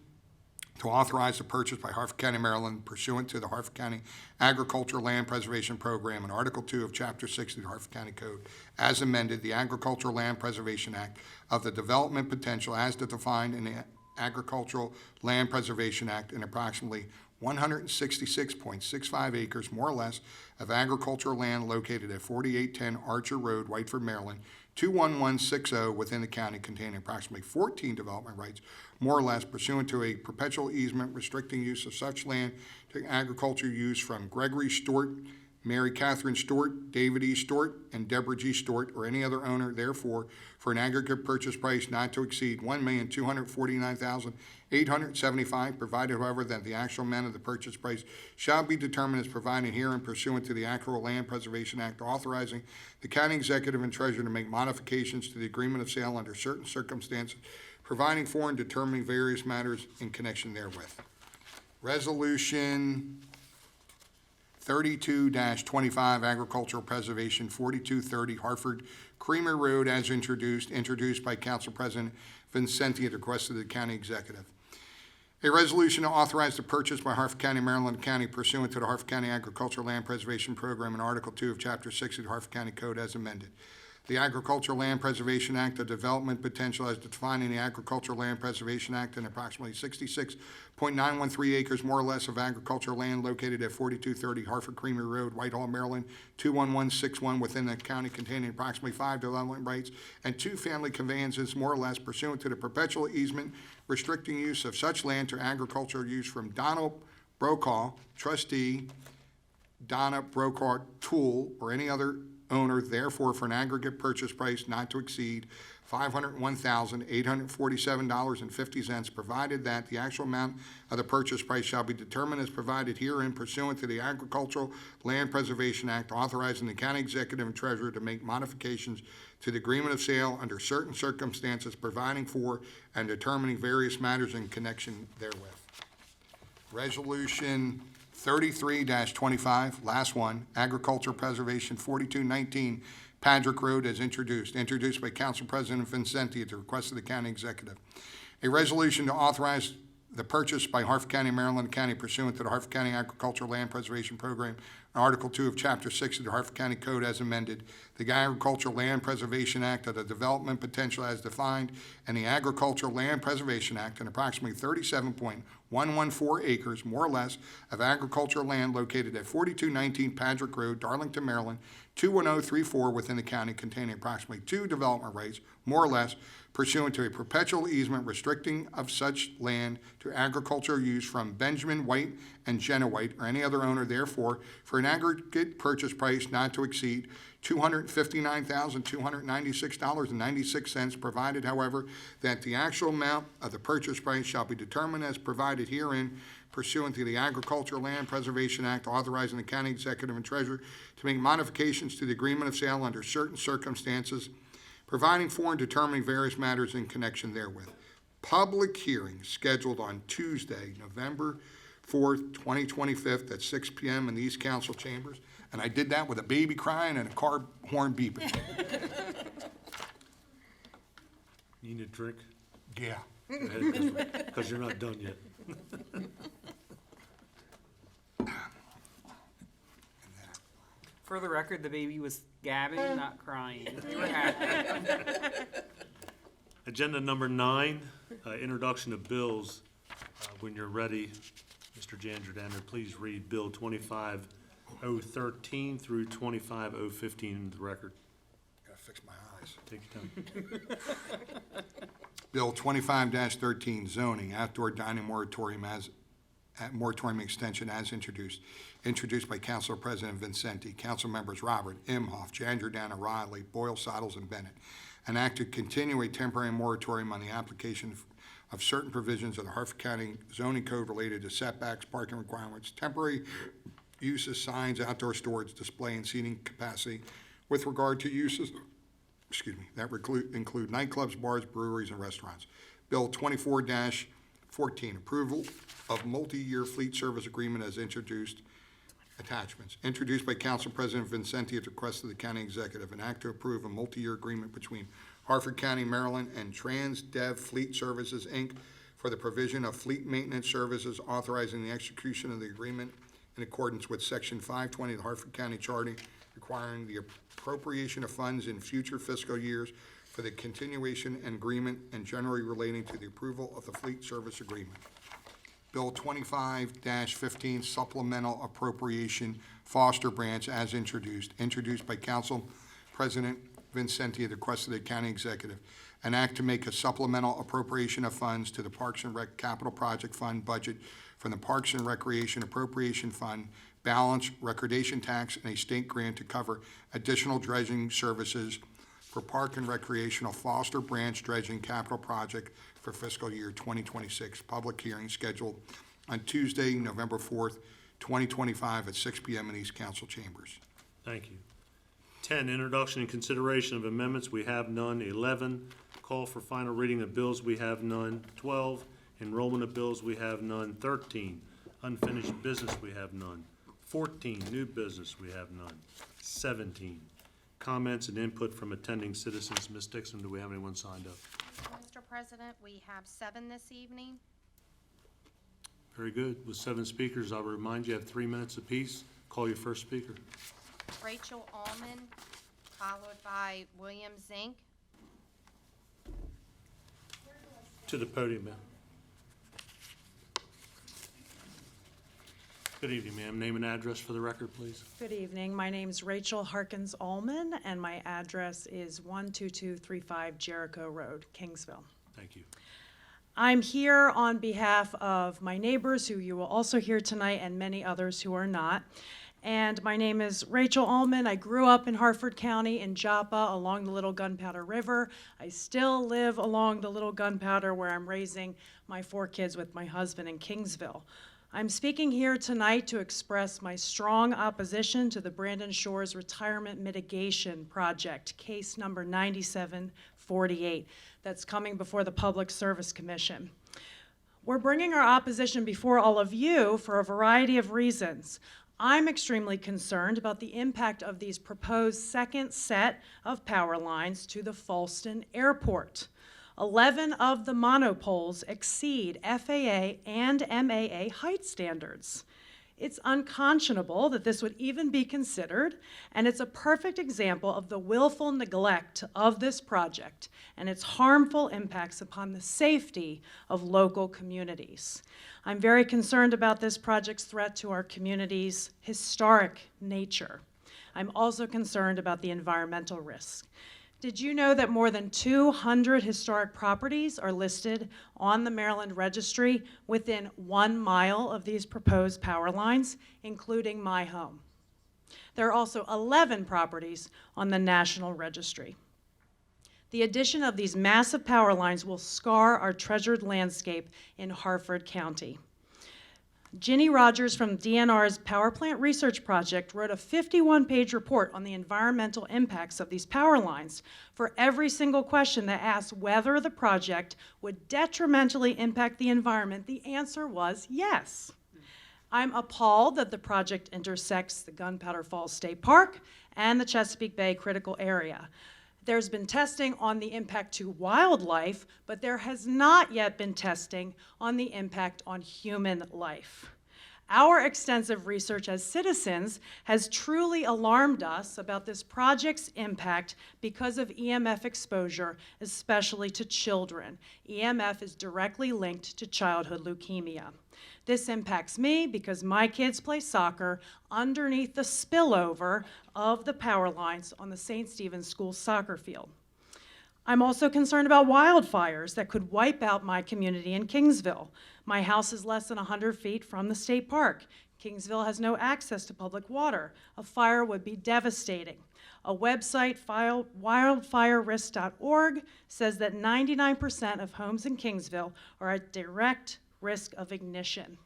to authorize the purchase by Harford County, Maryland, pursuant to the Harford County Agricultural Land Preservation Program and Article 2 of Chapter 60 of the Harford County Code, as amended, the Agricultural Land Preservation Act of the Development Potential as defined in the Agricultural Land Preservation Act, in approximately 166.65 acres, more or less, of agricultural land located at 4810 Archer Road, Whiteford, Maryland, 21160 within the county, containing approximately 14 development rights, more or less, pursuant to a perpetual easement restricting use of such land to agriculture use from Gregory Stewart, Mary Catherine Stewart, David E. Stewart, and Deborah G. Stewart, or any other owner, therefore, for an aggregate purchase price not to exceed $1,249,875, provided, however, that the actual amount of the purchase price shall be determined as provided herein pursuant to the Agricultural Land Preservation Act, authorizing the county executive and treasurer to make modifications to the agreement of sale under certain circumstances, providing for and determining various matters in connection therewith. Resolution 32-25, Agricultural Preservation 4230 Harford Creamer Road as introduced by Council President Vincenti at the request of the county executive. A resolution to authorize the purchase by Harford County, Maryland County pursuant to the Harford County Agricultural Land Preservation Program and Article 2 of Chapter 60 of the Harford County Code as amended. The Agricultural Land Preservation Act, the development potential as defined in the Agricultural Land Preservation Act, and approximately 66.913 acres more or less of agricultural land located at 4230 Harford Creamery Road, Whitehall, Maryland, 21161 within the county containing approximately 5 development rights and 2 family conveyances more or less pursuant to the perpetual easement restricting use of such land to agricultural use from Donald Brokaw, trustee, Donna Brokaw Tool, or any other owner, therefore, for an aggregate purchase price not to exceed $501,847.50, provided that the actual amount of the purchase price shall be determined as provided herein pursuant to the Agricultural Land Preservation Act, authorizing the county executive and treasurer to make modifications to the agreement of sale under certain circumstances, providing for and determining various matters in connection therewith. Resolution 33-25, last one, Agriculture Preservation 4219 Patrick Road as introduced by Council President Vincenti at the request of the county executive. A resolution to authorize the purchase by Harford County, Maryland County pursuant to the Harford County Agricultural Land Preservation Program, Article 2 of Chapter 6 of the Harford County Code as amended, the Agricultural Land Preservation Act of the development potential as defined, and the Agricultural Land Preservation Act, and approximately 37.114 acres, more or less, of agricultural land located at 4219 Patrick Road, Darlington, Maryland, 21034 within the county, containing approximately 2 development rights, more or less, pursuant to a perpetual easement restricting of such land to agricultural use from Benjamin White and Jenna White, or any other owner, therefore, for an aggregate purchase price not to exceed $259,296.96, provided, however, that the actual amount of the purchase price shall be determined as provided herein pursuant to the Agricultural Land Preservation Act, authorizing the county executive and treasurer to make modifications to the agreement of sale under certain circumstances, providing for and determining various matters in connection therewith. Public hearing scheduled on Tuesday, November 4th, 2025, at 6 p.m. in these council chambers. And I did that with a baby crying and a car horn beeping. You need a drink? Yeah. Because you're not done yet. For the record, the baby was gabbing, not crying. We were happy. Agenda number 9, introduction of bills. When you're ready, Mr. Janderdander, please read Bill 25013 through 25015 into the record. Gotta fix my eyes. Take your time. Bill 25-13, zoning, outdoor dining moratorium moratorium extension as introduced by Council President Vincenti, Council members Robert, Imhoff, Janderdander, Riley, Boyle, Sottles, and Bennett. An act to continue a temporary moratorium on the application of certain provisions of the Harford County zoning code related to setbacks, parking requirements, temporary uses, signs, outdoor storage, display, and seating capacity with regard to uses, that include nightclubs, bars, breweries, and restaurants. Bill 24-14, approval of multi-year fleet service agreement as introduced. Attachments. Introduced by Council President Vincenti at the request of the county executive. An act to approve a multi-year agreement between Harford County, Maryland, and TransDev Fleet Services, Inc. for the provision of fleet maintenance services, authorizing the execution of the agreement in accordance with Section 520 of the Harford County Charter, requiring the appropriation of funds in future fiscal years for the continuation and agreement and generally relating to the approval of the fleet service agreement. Bill 25-15, supplemental appropriation, Foster Branch, as introduced by Council President Vincenti at the request of the county executive. An act to make a supplemental appropriation of funds to the Parks and Rec Capital Project Fund budget from the Parks and Recreation Appropriation Fund, balance, recordation tax, and a state grant to cover additional dredging services for Park and Recreational Foster Branch Dredging Capital Project for fiscal year 2026. Public hearing scheduled on Tuesday, November 4th, 2025 at 6 p.m. in these council chambers. Thank you. 10, introduction and consideration of amendments, we have none. 11, call for final reading of bills, we have none. 12, enrollment of bills, we have none. 13, unfinished business, we have none. 14, new business, we have none. 17, comments and input from attending citizens. Ms. Dixon, do we have anyone signed up? Mr. President, we have 7 this evening. Very good. With 7 speakers, I'll remind you have 3 minutes apiece. Call your first speaker. Rachel Allman, followed by William Zink. To the podium, ma'am. Good evening, ma'am. Name and address for the record, please. Good evening. My name's Rachel Harkins Allman, and my address is 12235 Jericho Road, Kingsville. Thank you. I'm here on behalf of my neighbors, who you will also hear tonight, and many others who are not. And my name is Rachel Allman. I grew up in Harford County in Joppa along the Little Gunpowder River. I still live along the Little Gunpowder, where I'm raising my 4 kids with my husband in Kingsville. I'm speaking here tonight to express my strong opposition to the Brandon Shores Retirement Mitigation Project, case number 9748, that's coming before the Public Service Commission. We're bringing our opposition before all of you for a variety of reasons. I'm extremely concerned about the impact of these proposed second set of power lines to the Falston Airport. 11 of the monopoles exceed FAA and MAA height standards. It's unconscionable that this would even be considered, and it's a perfect example of the willful neglect of this project and its harmful impacts upon the safety of local communities. I'm very concerned about this project's threat to our community's historic nature. I'm also concerned about the environmental risk. Did you know that more than 200 historic properties are listed on the Maryland Registry within 1 mile of these proposed power lines, including my home? There are also 11 properties on the National Registry. The addition of these massive power lines will scar our treasured landscape in Harford County. Ginny Rogers from DNR's Power Plant Research Project wrote a 51-page report on the environmental impacts of these power lines. For every single question that asked whether the project would detrimentally impact the environment, the answer was yes. I'm appalled that the project intersects the Gunpowder Falls State Park and the Chesapeake Bay critical area. There's been testing on the impact to wildlife, but there has not yet been testing on the impact on human life. Our extensive research as citizens has truly alarmed us about this project's impact because of EMF exposure, especially to children. EMF is directly linked to childhood leukemia. This impacts me because my kids play soccer underneath the spillover of the power lines on the St. Stephen's School soccer field. I'm also concerned about wildfires that could wipe out my community in Kingsville. My house is less than 100 feet from the state park. Kingsville has no access to public water. A fire would be devastating. A website, wildfirerisk.org, says that 99% of homes in Kingsville are at direct risk of ignition.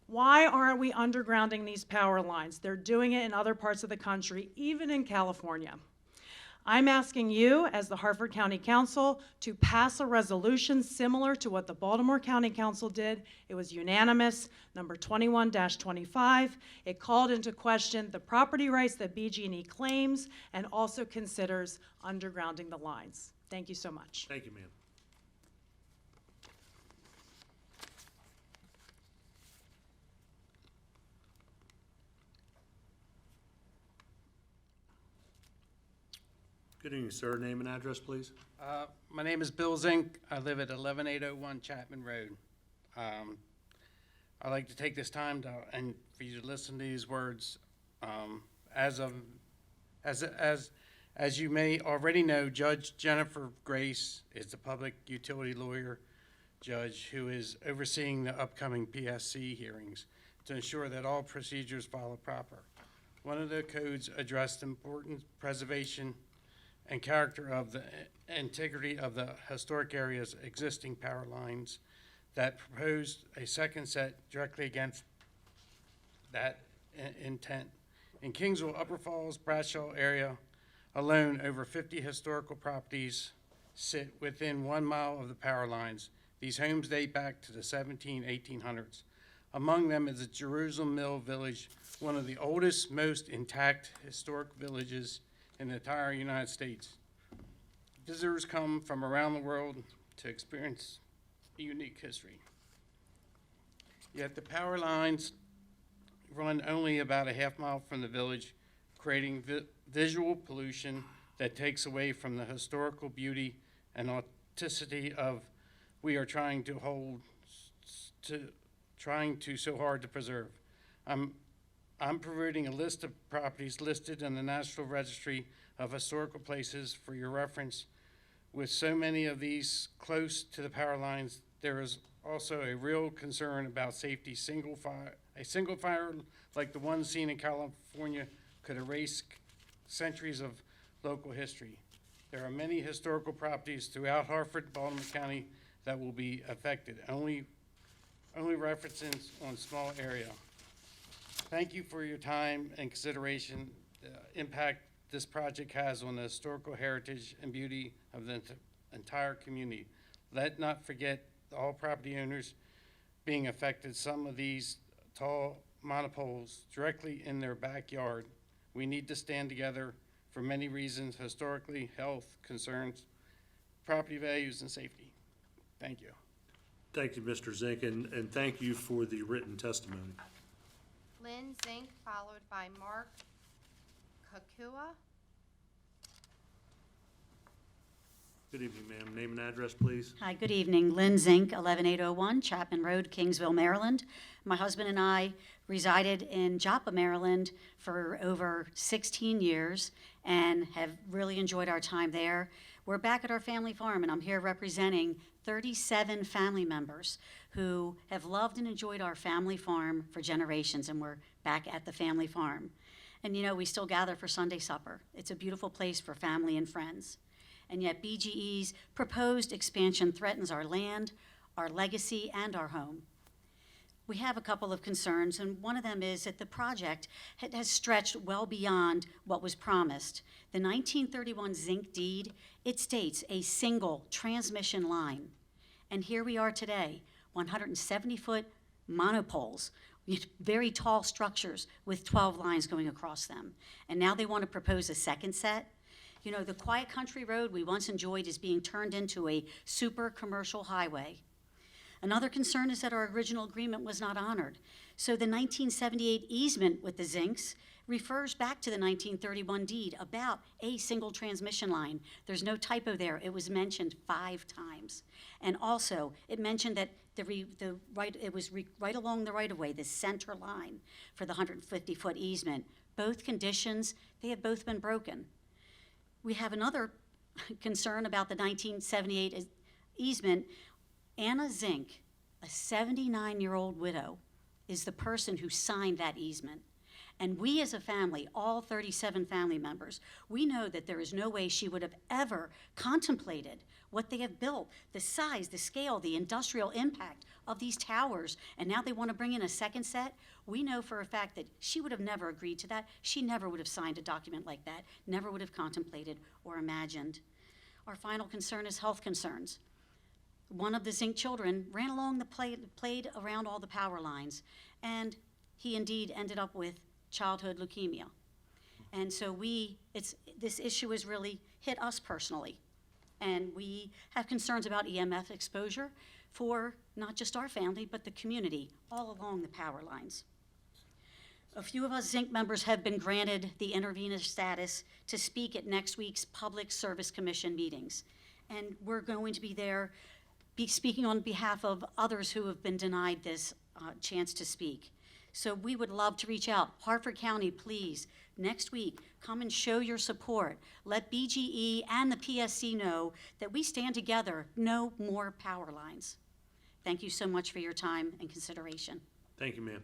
Why aren't we undergrounding these power lines? They're doing it in other parts of the country, even in California. I'm asking you, as the Harford County Council, to pass a resolution similar to what the Baltimore County Council did. It was unanimous, number 21-25. It called into question the property rights that BG&E claims and also considers undergrounding the lines. Thank you so much. Thank you, ma'am. Good evening, sir. Name and address, please. My name is Bill Zink. I live at 11801 Chapman Road. I'd like to take this time and for you to listen to these words. As you may already know, Judge Jennifer Grace is the public utility lawyer judge who is overseeing the upcoming PSC hearings to ensure that all procedures follow proper. One of the codes addressed the important preservation and character of the integrity of the historic area's existing power lines that proposed a second set directly against that intent. In Kingsville, Upper Falls, Bradshaw area alone, over 50 historical properties sit within 1 mile of the power lines. These homes date back to the 1800s. Among them is the Jerusalem Mill Village, one of the oldest, most intact historic villages in the entire United States. Visitors come from around the world to experience a unique history. Yet the power lines run only about a half mile from the village, creating visual pollution that takes away from the historical beauty and authenticity of we are trying to so hard to preserve. I'm providing a list of properties listed in the National Registry of Historical Places for your reference. With so many of these close to the power lines, there is also a real concern about safety. A single fire like the one seen in California could erase centuries of local history. There are many historical properties throughout Harford, Baltimore County that will be affected. Only references on small area. Thank you for your time and consideration. The impact this project has on the historical heritage and beauty of the entire community. Let not forget all property owners being affected. Some of these tall monopoles directly in their backyard. We need to stand together for many reasons, historically, health concerns, property values, and safety. Thank you. Thank you, Mr. Zink, and thank you for the written testimony. Lynn Zink, followed by Mark Kakua. Good evening, ma'am. Name and address, please. Hi, good evening. Lynn Zink, 11801 Chapman Road, Kingsville, Maryland. My husband and I resided in Joppa, Maryland for over 16 years and have really enjoyed our time there. We're back at our family farm, and I'm here representing 37 family members who have loved and enjoyed our family farm for generations, and we're back at the family farm. And you know, we still gather for Sunday supper. It's a beautiful place for family and friends. And yet BGE's proposed expansion threatens our land, our legacy, and our home. We have a couple of concerns, and one of them is that the project has stretched well beyond what was promised. The 1931 zinc deed, it states a single transmission line. And here we are today, 170-foot monopoles, very tall structures with 12 lines going across them. And now they want to propose a second set. You know, the quiet country road we once enjoyed is being turned into a super commercial highway. Another concern is that our original agreement was not honored. So the 1978 easement with the Zinks refers back to the 1931 deed about a single transmission line. There's no typo there. It was mentioned 5 times. And also, it mentioned that it was right along the right-of-way, the center line for the 150-foot easement. Both conditions, they have both been broken. We have another concern about the 1978 easement. Anna Zink, a 79-year-old widow, is the person who signed that easement. And we as a family, all 37 family members, we know that there is no way she would have ever contemplated what they have built, the size, the scale, the industrial impact of these towers, and now they want to bring in a second set. We know for a fact that she would have never agreed to that. She never would have signed a document like that, never would have contemplated or imagined. Our final concern is health concerns. One of the Zink children ran along the played around all the power lines, and he indeed ended up with childhood leukemia. And so this issue has really hit us personally. And we have concerns about EMF exposure for not just our family, but the community all along the power lines. A few of us Zink members have been granted the intervenor status to speak at next week's Public Service Commission meetings. And we're going to be there speaking on behalf of others who have been denied this chance to speak. So we would love to reach out. Harford County, please, next week, come and show your support. Let BGE and the PSC know that we stand together. No more power lines. Thank you so much for your time and consideration. Thank you, ma'am.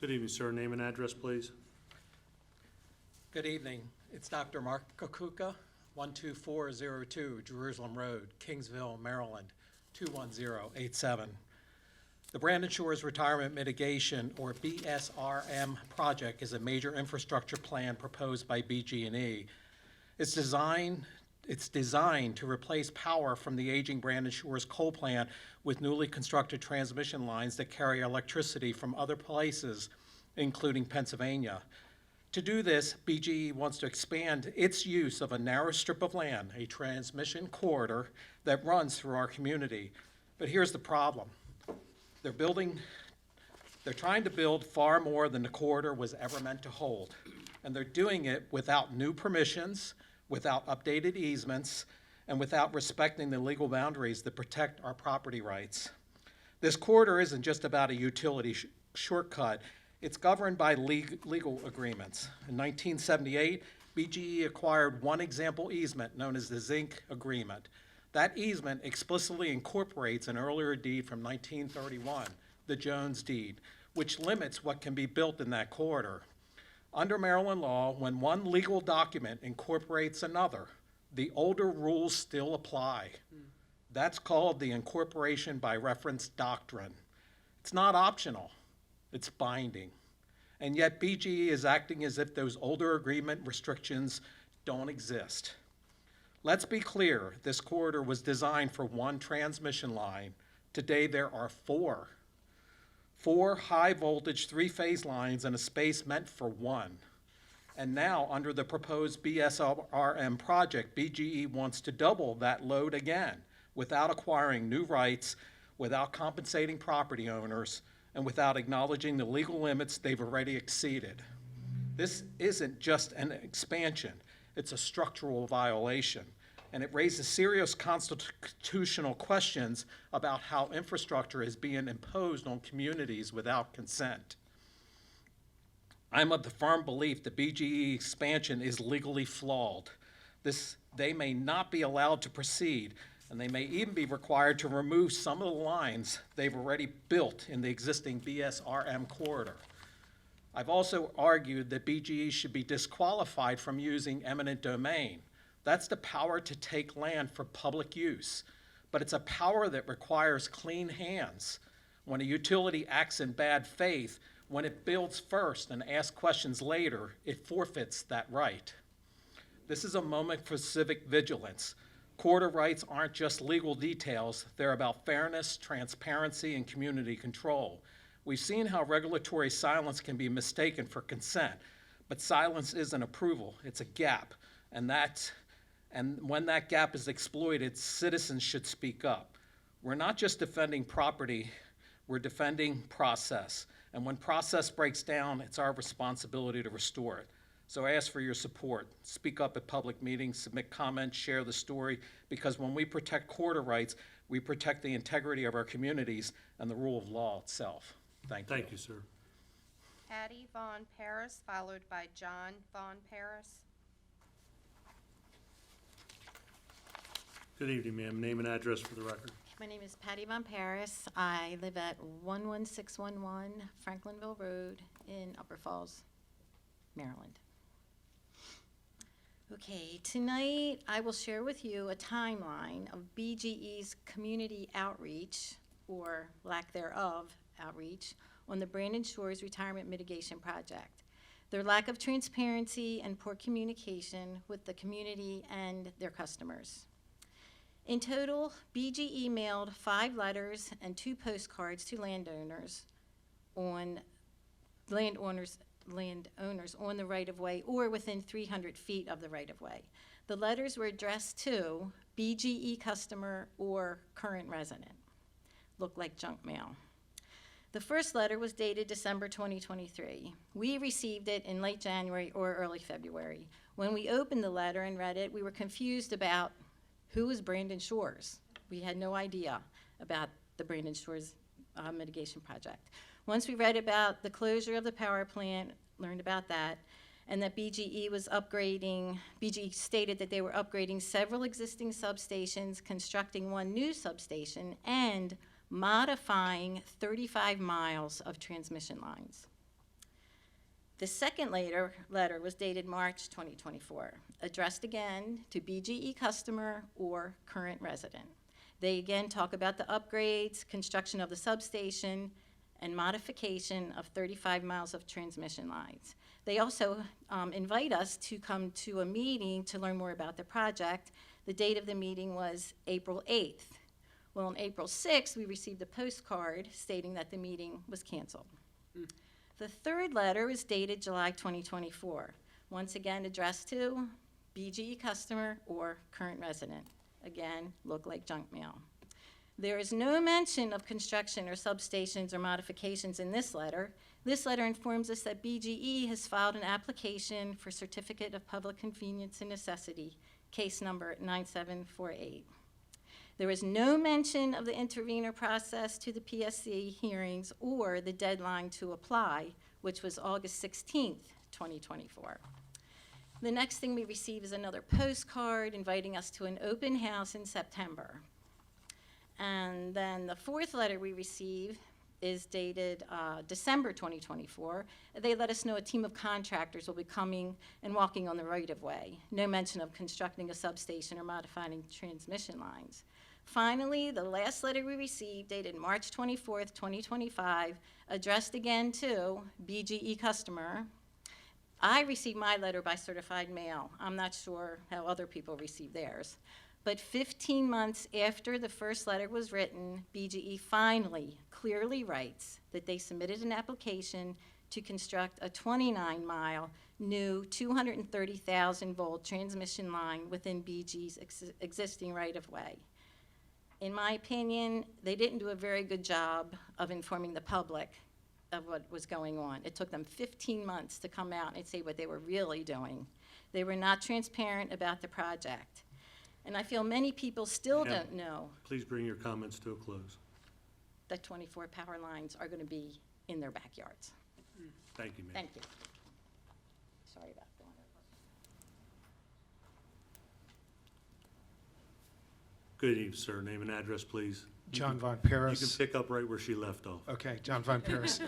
Good evening, sir. Name and address, please. Good evening. It's Dr. Mark Kakuka, 12402 Jerusalem Road, Kingsville, Maryland, 21087. The Brandon Shores Retirement Mitigation, or BSRM project, is a major infrastructure plan proposed by BG&E. It's designed to replace power from the aging Brandon Shores coal plant with newly constructed transmission lines that carry electricity from other places, including Pennsylvania. To do this, BGE wants to expand its use of a narrow strip of land, a transmission corridor that runs through our community. But here's the problem. They're building They're trying to build far more than the corridor was ever meant to hold. And they're doing it without new permissions, without updated easements, and without respecting the legal boundaries that protect our property rights. This corridor isn't just about a utility shortcut. It's governed by legal agreements. In 1978, BGE acquired one example easement known as the Zinc Agreement. That easement explicitly incorporates an earlier deed from 1931, the Jones Deed, which limits what can be built in that corridor. Under Maryland law, when one legal document incorporates another, the older rules still apply. That's called the incorporation by reference doctrine. It's not optional, it's binding. And yet BGE is acting as if those older agreement restrictions don't exist. Let's be clear, this corridor was designed for one transmission line. Today there are four. Four high-voltage three-phase lines in a space meant for one. And now, under the proposed BSRM project, BGE wants to double that load again without acquiring new rights, without compensating property owners, and without acknowledging the legal limits they've already exceeded. This isn't just an expansion, it's a structural violation. And it raises serious constitutional questions about how infrastructure is being imposed on communities without consent. I'm of the firm belief that BGE expansion is legally flawed. They may not be allowed to proceed, and they may even be required to remove some of the lines they've already built in the existing BSRM corridor. I've also argued that BGE should be disqualified from using eminent domain. That's the power to take land for public use, but it's a power that requires clean hands. When a utility acts in bad faith, when it builds first and asks questions later, it forfeits that right. This is a moment for civic vigilance. Corridor rights aren't just legal details, they're about fairness, transparency, and community control. We've seen how regulatory silence can be mistaken for consent, but silence isn't approval, it's a gap, and when that gap is exploited, citizens should speak up. We're not just defending property, we're defending process. And when process breaks down, it's our responsibility to restore it. So I ask for your support. Speak up at public meetings, submit comments, share the story, because when we protect corridor rights, we protect the integrity of our communities and the rule of law itself. Thank you. Thank you, sir. Patty Von Paris, followed by John Von Paris. Good evening, ma'am. Name and address for the record. My name is Patty Von Paris. I live at 11611 Franklinville Road in Upper Falls, Maryland. Okay, tonight I will share with you a timeline of BGE's community outreach, or lack thereof outreach, on the Brandon Shores Retirement Mitigation Project. Their lack of transparency and poor communication with the community and their customers. In total, BGE mailed 5 letters and 2 postcards to landowners on the right-of-way or within 300 feet of the right-of-way. The letters were addressed to BGE customer or current resident. Looked like junk mail. The first letter was dated December 2023. We received it in late January or early February. When we opened the letter and read it, we were confused about who was Brandon Shores. We had no idea about the Brandon Shores mitigation project. Once we read about the closure of the power plant, learned about that, and that BGE stated that they were upgrading several existing substations, constructing 1 new substation, and modifying 35 miles of transmission lines. The second letter was dated March 2024, addressed again to BGE customer or current resident. They again talk about the upgrades, construction of the substation, and modification of 35 miles of transmission lines. They also invite us to come to a meeting to learn more about the project. The date of the meeting was April 8th. Well, on April 6th, we received a postcard stating that the meeting was canceled. The third letter is dated July 2024, once again addressed to BGE customer or current resident. Again, look like junk mail. There is no mention of construction or substations or modifications in this letter. This letter informs us that BGE has filed an application for Certificate of Public Convenience and Necessity, case number 9748. There is no mention of the intervenor process to the PSC hearings or the deadline to apply, which was August 16th, 2024. The next thing we receive is another postcard inviting us to an open house in September. And then the fourth letter we receive is dated December 2024. They let us know a team of contractors will be coming and walking on the right-of-way. No mention of constructing a substation or modifying transmission lines. Finally, the last letter we received, dated March 24th, 2025, addressed again to BGE customer. I received my letter by certified mail. I'm not sure how other people received theirs. But 15 months after the first letter was written, BGE finally clearly writes that they submitted an application to construct a 29-mile new 230,000-volt transmission line within BGE's existing right-of-way. In my opinion, they didn't do a very good job of informing the public of what was going on. It took them 15 months to come out and say what they were really doing. They were not transparent about the project. And I feel many people still Ma'am, don't know Please bring your comments to a close. that 24 power lines are going to be in their backyards. Thank you, ma'am. Thank you. Sorry about going over. Good evening, sir. Name and address, please. John Von You Paris. can pick up right where she left off. Okay, John Von Paris,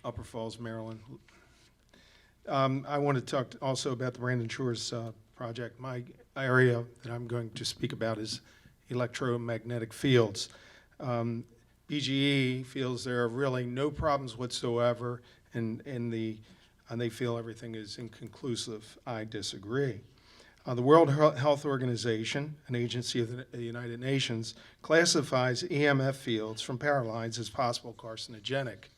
Upper Falls, Maryland. I want to talk also about the Brandon Shores project. My area that I'm going to speak about is electromagnetic fields. BGE feels there are really no problems whatsoever, and they feel everything is inconclusive. I disagree. The World Health Organization, an agency of the United Nations, classifies EMF fields from power lines as possible carcinogenic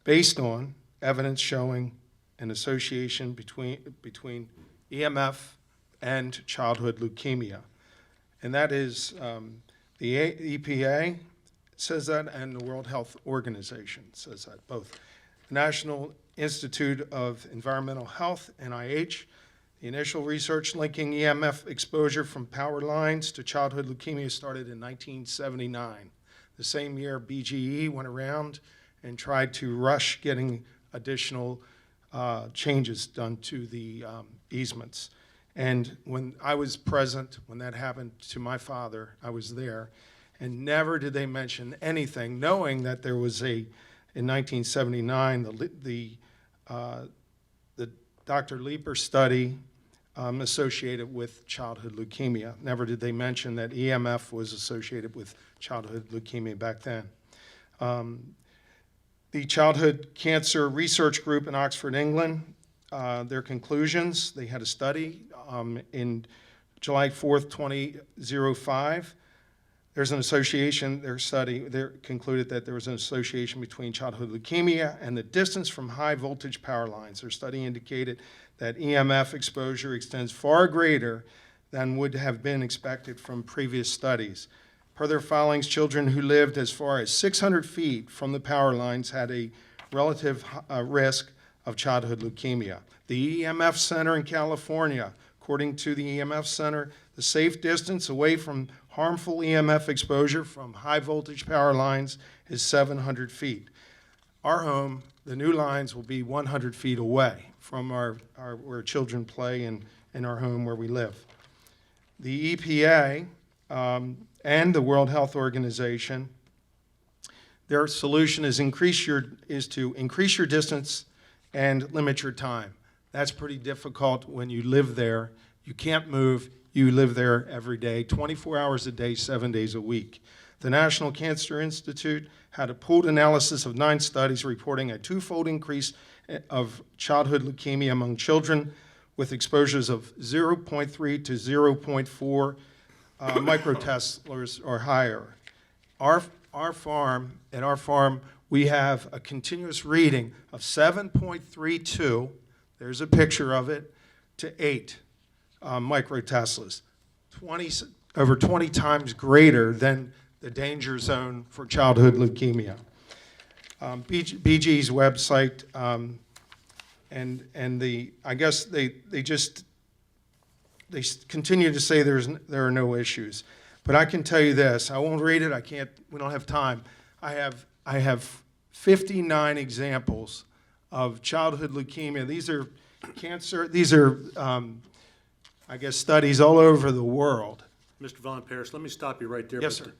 based on evidence showing an association between EMF and childhood leukemia. And that is the EPA says that, and the World Health Organization says that, both. The National Institute of Environmental Health, NIH, the initial research linking EMF exposure from power lines to childhood leukemia started in 1979. The same year, BGE went around and tried to rush getting additional changes done to the easements. And when I was present, when that happened to my father, I was there, and never did they mention anything, knowing that there was in 1979, the Dr. Leeper study associated with childhood leukemia. Never did they mention that EMF was associated with childhood leukemia back then. The Childhood Cancer Research Group in Oxford, England, their conclusions, they had a study in July 4th, 2005. There's an association, their study, they concluded that there was an association between childhood leukemia and the distance from high voltage power lines. Their study indicated that EMF exposure extends far greater than would have been expected from previous studies. Per their filings, children who lived as far as 600 feet from the power lines had a relative risk of childhood leukemia. The EMF Center in California, according to the EMF Center, the safe distance away from harmful EMF exposure from high voltage power lines is 700 feet. Our home, the new lines will be 100 feet away from where children play in our home where we live. The EPA and the World Health Organization, their solution is to increase your distance and limit your time. That's pretty difficult when you live there. You can't move. You live there every day, 24 hours a day, 7 days a week. The National Cancer Institute had a pooled analysis of 9 studies reporting a 2-fold increase of childhood leukemia among children with exposures of 0.3 to 0.4 microteslers or higher. Our farm, we have a continuous reading of 7.32, there's a picture of it, to 8 microteslas. over 20 times greater than the danger zone for childhood leukemia. BG's website, and I guess they continue to say there are no issues. But I can tell you this, I won't read it, we don't have time. I have 59 examples of childhood leukemia. These are cancer, these are, I guess, studies all over the world. Mr. Von Paris, let me stop you right there. Yes, but sir.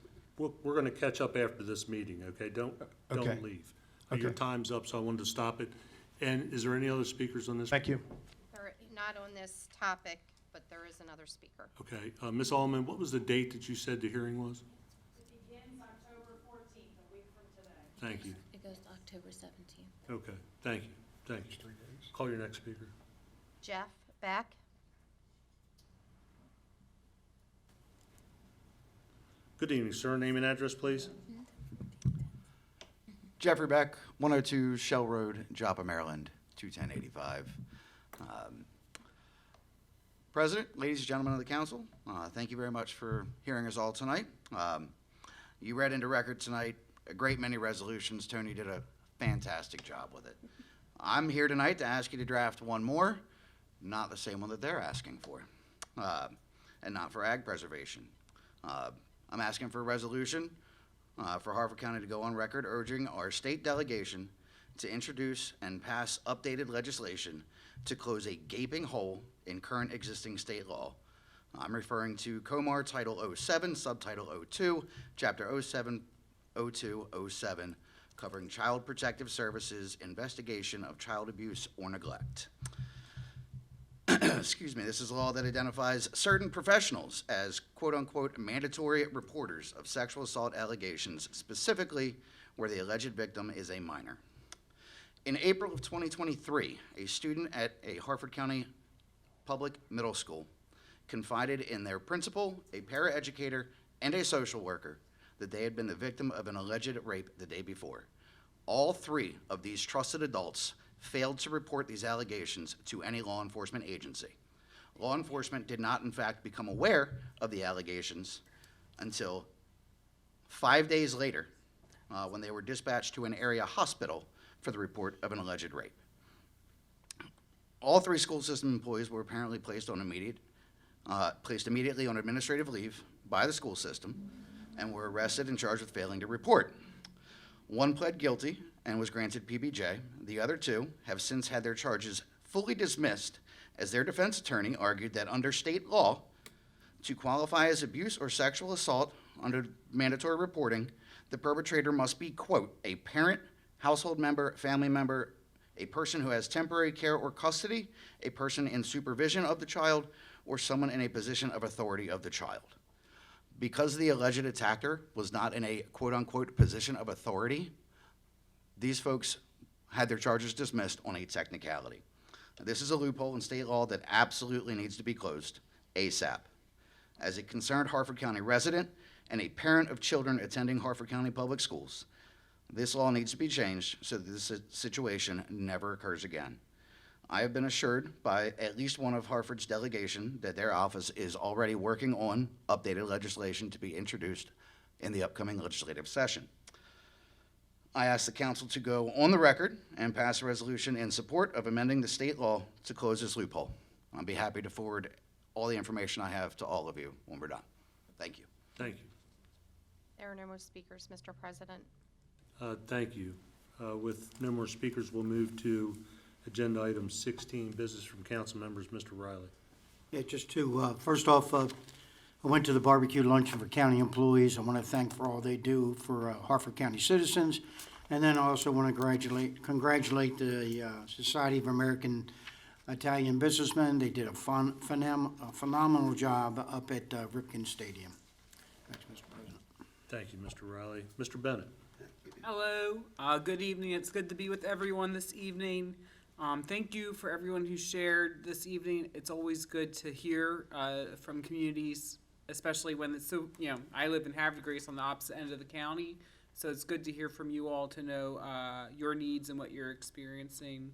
We're going to catch up after this meeting, okay? Don't Okay. leave. Your Okay. time's up, so I wanted to stop it. And is there any other speakers on this? Thank you. Or not on this topic, but there is another speaker. Okay. Ms. Allman, what was the date that you said the hearing was? It begins October 14th, a week from today. Thank you. It goes to October 17th. Okay, thank you, thank you. Call your next speaker. Jeff Beck. Good evening, sir. Name and address, please. Jeffrey Beck, 102 Shell Road, Joppa, Maryland, 21085. President, ladies and gentlemen of the council, thank you very much for hearing us all tonight. You read into record tonight a great many resolutions. Tony did a fantastic job with it. I'm here tonight to ask you to draft one more, not the same one that they're asking for, and not for ag preservation. I'm asking for a resolution for Harford County to go on record urging our state delegation to introduce and pass updated legislation to close a gaping hole in current existing state law. I'm referring to Comar Title 07, Subtitle 02, Chapter 070207, covering Child Protective Services, investigation of child abuse or neglect. Excuse me, this is a law that identifies certain professionals as quote-unquote mandatory reporters of sexual assault allegations, specifically where the alleged victim is a minor. In April of 2023, a student at a Harford County public middle school confided in their principal, a paraeducator, and a social worker that they had been the victim of an alleged rape the day before. All three of these trusted adults failed to report these allegations to any law enforcement agency. Law enforcement did not, in fact, become aware of the allegations until 5 days later when they were dispatched to an area hospital for the report of an alleged rape. All three school system employees were apparently placed immediately on administrative leave by the school system and were arrested and charged with failing to report. One pled guilty and was granted PBJ. The other two have since had their charges fully dismissed as their defense attorney argued that under state law, to qualify as abuse or sexual assault under mandatory reporting, the perpetrator must be, quote, a parent, household member, family member, a person who has temporary care or custody, a person in supervision of the child, or someone in a position of authority of the child. Because the alleged attacker was not in a quote-unquote position of authority, these folks had their charges dismissed on a technicality. This is a loophole in state law that absolutely needs to be closed ASAP. As a concerned Harford County resident and a parent of children attending Harford County Public Schools, this law needs to be changed so that this situation never occurs again. I have been assured by at least one of Harford's delegation that their office is already working on updated legislation to be introduced in the upcoming legislative session. I ask the council to go on the record and pass a resolution in support of amending the state law to close this loophole. I'll be happy to forward all the information I have to all of you when we're done. Thank you. Thank you. There are no more speakers, Mr. President. Thank you. With no more speakers, we'll move to agenda item 16, business from council members. Mr. Riley. Yeah, just to, first off, I went to the barbecue luncheon for county employees. I want to thank for all they do for Harford County citizens. And then I also want to congratulate the Society of American Italian Businessmen. They did a phenomenal job up at Ripken Stadium. Thanks, Mr. President. Thank you, Mr. Riley. Mr. Bennett. Hello, good evening. It's good to be with everyone this evening. Thank you for everyone who shared this evening. It's always good to hear from communities, especially when it's so, I live in Harford Grace on the opposite end of the county, so it's good to hear from you all to know your needs and what you're experiencing.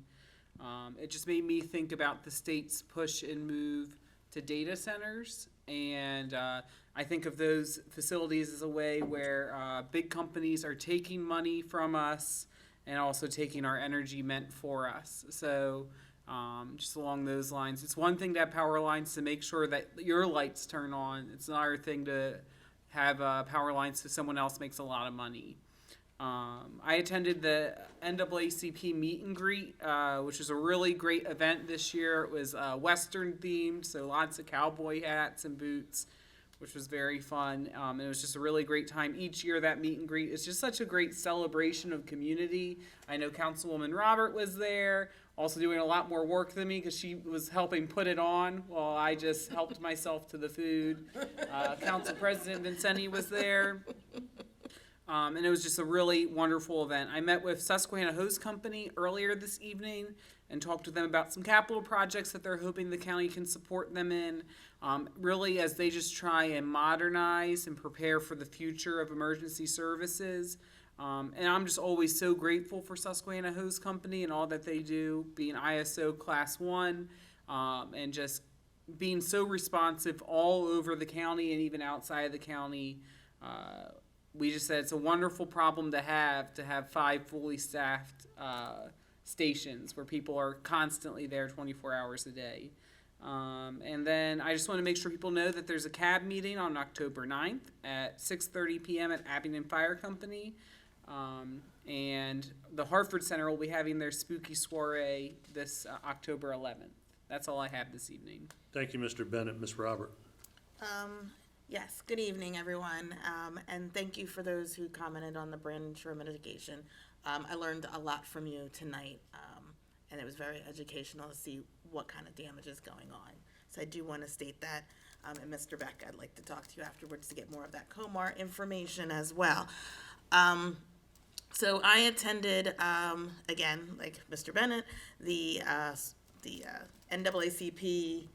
It just made me think about the state's push and move to data centers And I think of those facilities as a way where big companies are taking money from us and also taking our energy meant for us. So just along those lines, it's one thing to have power lines to make sure that your lights turn on. It's another thing to have power lines so someone else makes a lot of money. I attended the NAACP meet and greet, which was a really great event this year. It was Western themed, so lots of cowboy hats and boots, which was very fun. And it was just a really great time. Each year that meet and greet is just such a great celebration of community. I know Councilwoman Robert was there, also doing a lot more work than me because she was helping put it on while I just helped myself to the food. Council President Vincenti was there. And it was just a really wonderful event. I met with Susquehanna Hose Company earlier this evening and talked to them about some capital projects that they're hoping the county can support them in, really as they just try and modernize and prepare for the future of emergency services. And I'm just always so grateful for Susquehanna Hose Company and all that they do, being ISO Class 1, and just being so responsive all over the county and even outside of the county. We just said it's a wonderful problem to have 5 fully staffed stations where people are constantly there 24 hours a day. And then I just want to make sure people know that there's a CAB meeting on October 9th at 6:30 p.m. at Abington Fire Company. And the Harford Center will be having their spooky soiree this October 11th. That's all I have this evening. Thank you, Mr. Bennett. Ms. Robert? Yes, good evening, everyone, and thank you for those who commented on the brand shore mitigation. I learned a lot from you tonight, and it was very educational to see what kind of damage is going on. So I do want to state that, and Mr. Beck, I'd like to talk to you afterwards to get more of that COMAR information as well. So I attended, again, like Mr. Bennett, the NAACP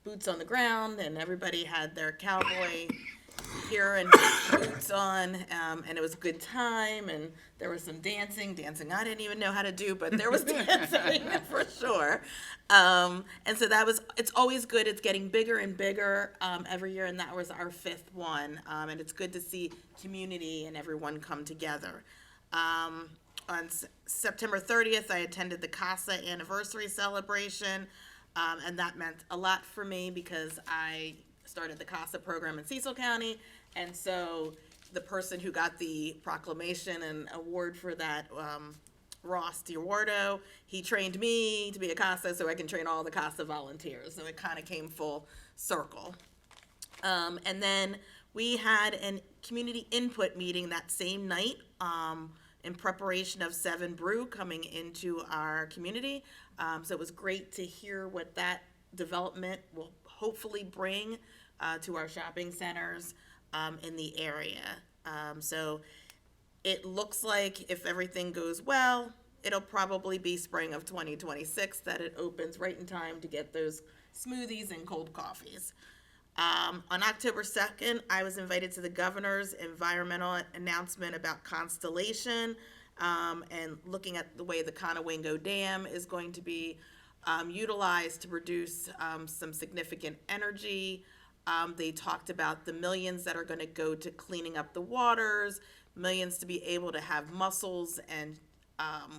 boots on the ground, and everybody had their cowboy gear and boots on, and it was a good time, and there was some dancing I didn't even know how to do, but there was dancing for sure. And so it's always good. It's getting bigger and bigger every year, and that was our 5th one, and it's good to see community and everyone come together. On September 30th, I attended the CASA anniversary celebration. And that meant a lot for me because I started the CASA program in Cecil County. And so the person who got the proclamation and award for that, Ross DiOrdo, he trained me to be a CASA so I can train all the CASA volunteers. So it kind of came full circle. And then we had a community input meeting that same night in preparation of 7 Brew coming into our community. So it was great to hear what that development will hopefully bring to our shopping centers in the area. So it looks like if everything goes well, it'll probably be spring of 2026 that it opens right in time to get those smoothies and cold coffees. On October 2nd, I was invited to the governor's environmental announcement about Constellation, and looking at the way the Conowingo Dam is going to be utilized to produce some significant energy. They talked about the millions that are going to go to cleaning up the waters, millions to be able to have mussels and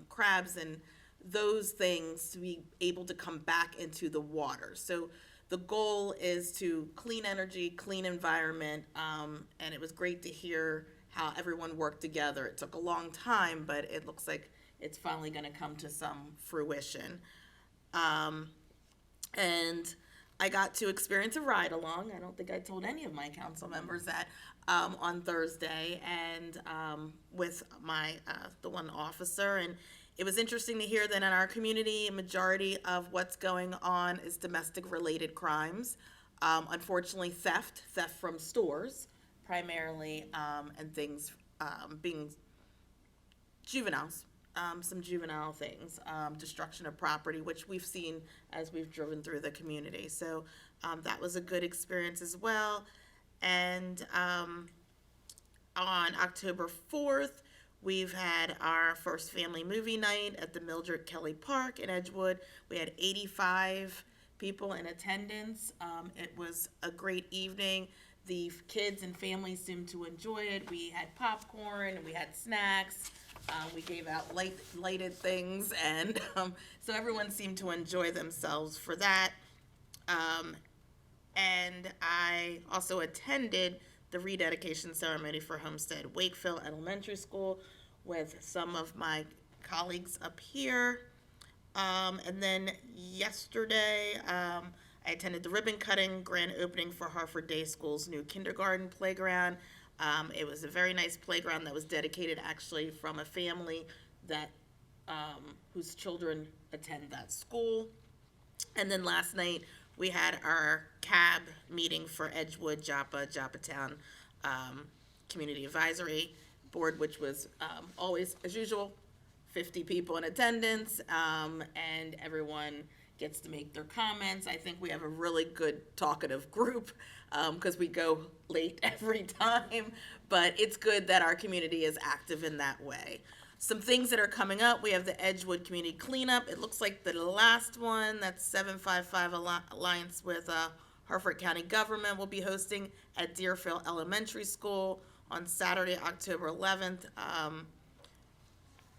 crabs and those things to be able to come back into the water. So the goal is to clean energy, clean environment, and it was great to hear how everyone worked together. It took a long time, but it looks like it's finally going to come to some fruition. And I got to experience a ride along. I don't think I told any of my council members that on Thursday, and with my the one officer. And it was interesting to hear that in our community, a majority of what's going on is domestic-related crimes. Unfortunately, theft from stores, primarily, and things being juveniles, some juvenile things, destruction of property, which we've seen as we've driven through the community. So that was a good experience as well. And on October 4th, we've had our first family movie night at the Mildred Kelly Park in Edgewood. We had 85 people in attendance. It was a great evening. The kids and families seemed to enjoy it. We had popcorn and we had snacks. We gave out lighted things, and so everyone seemed to enjoy themselves for that. And I also attended the rededication ceremony for Homestead Wakefield Elementary School with some of my colleagues up here. And then yesterday, I attended the ribbon cutting grand opening for Harford Day School's new kindergarten playground. It was a very nice playground that was dedicated actually from a family that whose children attend that school. And then last night, we had our CAB meeting for Edgewood, Joppatown Community Advisory Board, which was always, as usual, 50 people in attendance, and everyone gets to make their comments. I think we have a really good talkative group because we go late every time, but it's good that our community is active in that way. Some things that are coming up, we have the Edgewood Community Cleanup. It looks like the last one, that's 755 Alliance with Harford County Government, will be hosting at Deerfield Elementary School on Saturday, October 11th.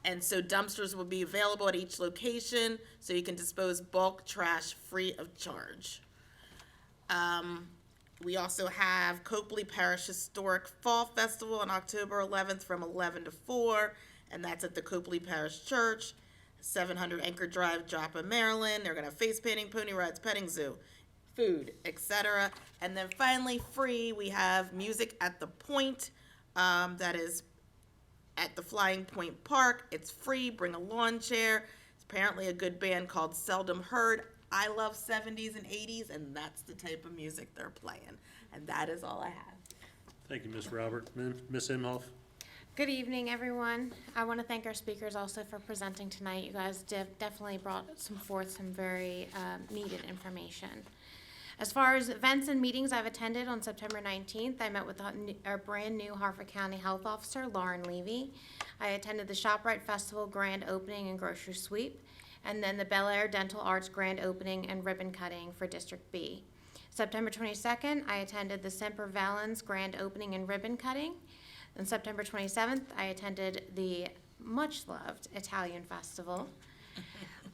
And so dumpsters will be available at each location, so you can dispose bulk trash free of charge. We also have Copley Parish Historic Fall Festival on October 11th from 11 to 4, and that's at the Copley Parish Church, 700 Anchor Drive, Joppa, Maryland. They're going to have face painting, pony rides, petting zoo, food, etc. And then finally, free, we have Music at the Point, that is at the Flying Point Park. It's free. Bring a lawn chair. It's apparently a good band called Seldom Heard. I love 70s and 80s, and that's the type of music they're playing. And that is all I have. Thank you, Ms. Robert. Ms. Imhoff? Good evening, everyone. I want to thank our speakers also for presenting tonight. You guys definitely brought forth some very needed information. As far as events and meetings I've attended, on September 19th, I met with our brand new Harford County Health Officer, Lauren Levy. I attended the ShopRite Festival grand opening and grocery sweep, and then the Bel Air Dental Arts grand opening and ribbon cutting for District B. September 22nd, I attended the Semper Valens grand opening and ribbon cutting. On September 27th, I attended the much-loved Italian Festival.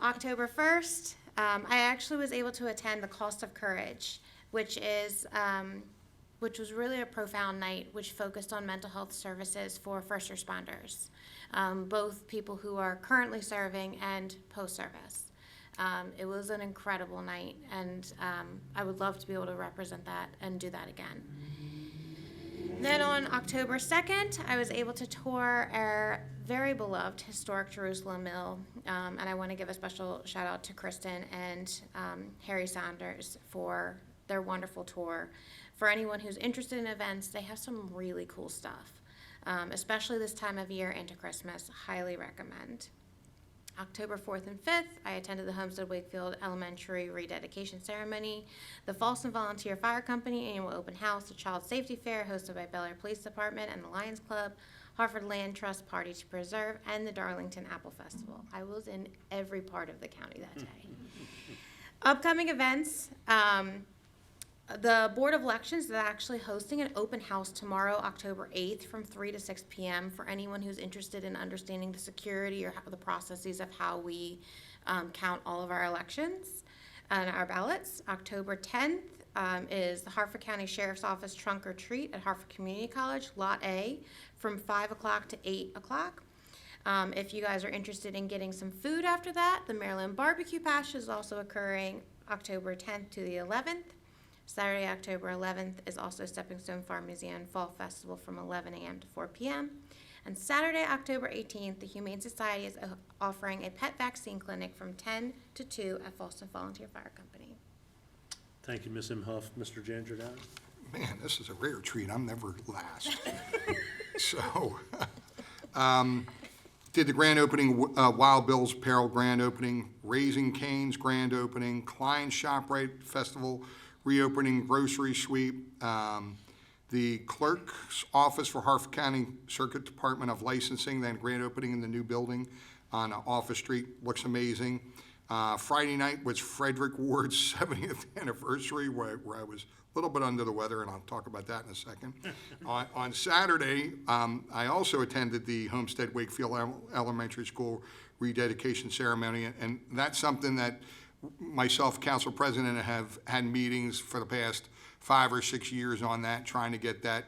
October 1st, I actually was able to attend the Cost of Courage, which was really a profound night, which focused on mental health services for first responders, both people who are currently serving and post-service. It was an incredible night, and I would love to be able to represent that and do that again. Then on October 2nd, I was able to tour our very beloved historic Jerusalem Mill, and I want to give a special shout out to Kristen and Harry Saunders for their wonderful tour. For anyone who's interested in events, they have some really cool stuff, especially this time of year into Christmas. Highly recommend. October 4th and 5th, I attended the Homestead Wakefield Elementary rededication ceremony, the Folsom Volunteer Fire Company annual open house, the Child Safety Fair hosted by Bel Air Police Department and the Lions Club, Harford Land Trust Party to Preserve, and the Darlington Apple Festival. I was in every part of the county that day. Upcoming events, the Board of Elections is actually hosting an open house tomorrow, October 8th, from 3 to 6 p.m. for anyone who's interested in understanding the security or the processes of how we count all of our elections and our ballots. October 10th is the Harford County Sheriff's Office Trunk or Treat at Harford Community College, Lot A, from 5 o'clock to 8 o'clock. If you guys are interested in getting some food after that, the Maryland Barbecue Bash is also occurring October 10th to the 11th. Saturday, October 11th is also Stepping Stone Farm Museum Fall Festival from 11 a.m. to 4 p.m. And Saturday, October 18th, the Humane Society is offering a pet vaccine clinic from 10 to 2 at Folsom Volunteer Fire Company. Thank you, Ms. Imhoff. Mr. Janjardine? Man, this is a rare treat. I'm never last. So, did the grand opening, Wild Bill's Apparel grand opening, Raising Cane's grand opening, Klein's ShopRite Festival reopening, grocery sweep, the clerk's office for Harford County Circuit Department of Licensing, then grand opening in the new building on Office Street, looks amazing. Friday night was Frederick Ward's 70th anniversary, where I was a little bit under the weather, and I'll talk about that in a second. On Saturday, I also attended the Homestead Wakefield Elementary School rededication ceremony, and that's something that myself, council president, have had meetings for the past 5 or 6 years on that, trying to get that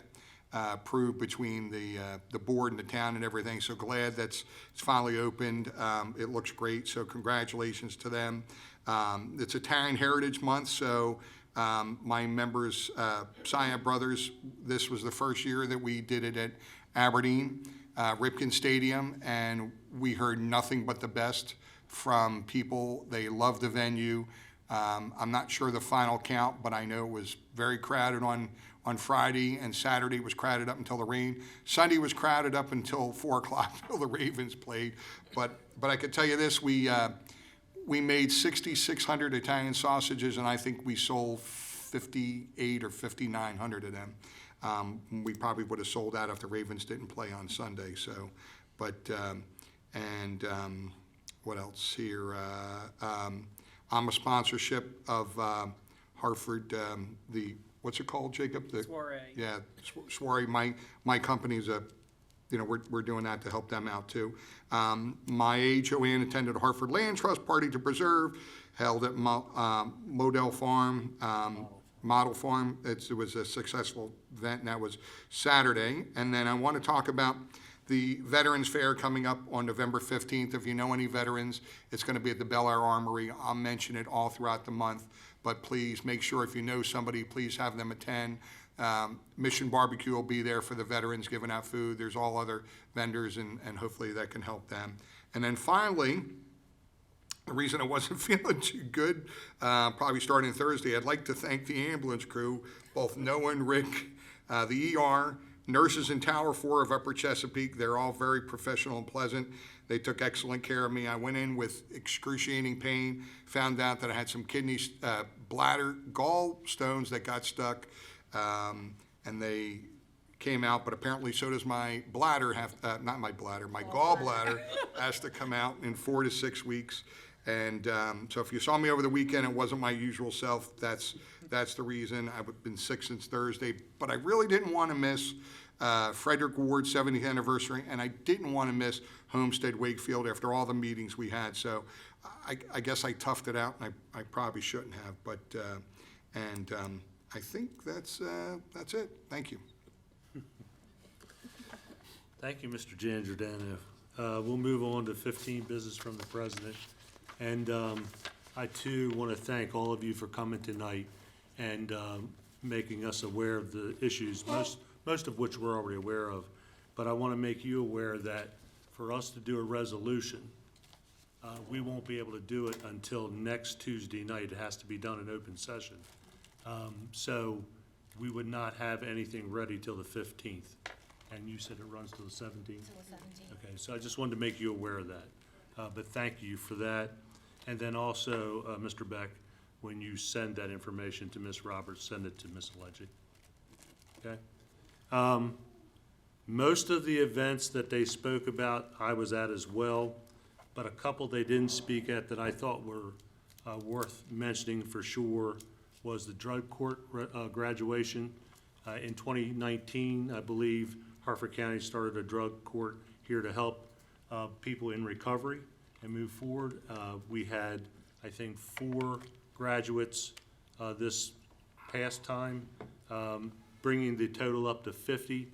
approved between the board and the town and everything. So glad it's finally opened. It looks great, so congratulations to them. It's Italian Heritage Month, so my members, Saya Brothers, this was the first year that we did it at Aberdeen, Ripken Stadium, and we heard nothing but the best from people. They loved the venue. I'm not sure the final count, but I know it was very crowded on Friday, and Saturday was crowded up until the rain. Sunday was crowded up until 4 o'clock till the Ravens played. But I could tell you this, we made 6,600 Italian sausages, and I think we sold 5,800 or 5,900 of them. We probably would have sold out if the Ravens didn't play on Sunday. So, but what else here? I'm a sponsorship of Harford, what's it called, Jacob? Soiree. Yeah, Soiree. My company's we're doing that to help them out too. My aide, Joanne, attended a Harford Land Trust Party to Preserve, held at Model Farm, Model Farm. It was a successful event, and that was Saturday. And then I want to talk about the Veterans Fair coming up on November 15th. If you know any veterans, it's going to be at the Bel Air Armory. I'll mention it all throughout the month, but please make sure if you know somebody, please have them attend. Mission Barbecue will be there for the veterans, giving out food. There's all other vendors, and hopefully that can help them. And then finally, the reason I wasn't feeling too good, probably starting Thursday, I'd like to thank the ambulance crew, both Noah and Rick, the ER, nurses in Tower 4 of Upper Chesapeake. They're all very professional and pleasant. They took excellent care of me. I went in with excruciating pain, found out that I had some kidney, bladder, gallstones that got stuck, and they came out, but apparently so does my bladder, not my bladder, my gallbladder has to come out in 4 to 6 weeks. And so if you saw me over the weekend, it wasn't my usual self. That's the reason. I've been sick since Thursday, but I really didn't want to miss Frederick Ward's 70th anniversary, and I didn't want to miss Homestead Wakefield after all the meetings we had. So I guess I toughed it out, and I probably shouldn't have, but I think that's it. Thank you. Thank you, Mr. Giangiordano. We'll move on to 15, business from the president. And I too want to thank all of you for coming tonight and making us aware of the issues, most of which we're already aware of. But I want to make you aware that for us to do a resolution, we won't be able to do it until next Tuesday night. It has to be done in open session. So we would not have anything ready till the 15th. And you said it runs till the 17th? Till the 17th. Okay, so I just wanted to make you aware of that. But thank you for that. And then also, Mr. Beck, when you send that information to Ms. Roberts, send it to Ms. Allegri. Okay? Most of the events that they spoke about, I was at as well, but a couple they didn't speak at that I thought were worth mentioning for sure was the drug court graduation. In 2019, I believe Harford County started a drug court here to help people in recovery and move forward. We had, I think, 4 graduates this past time, bringing the total up to 50.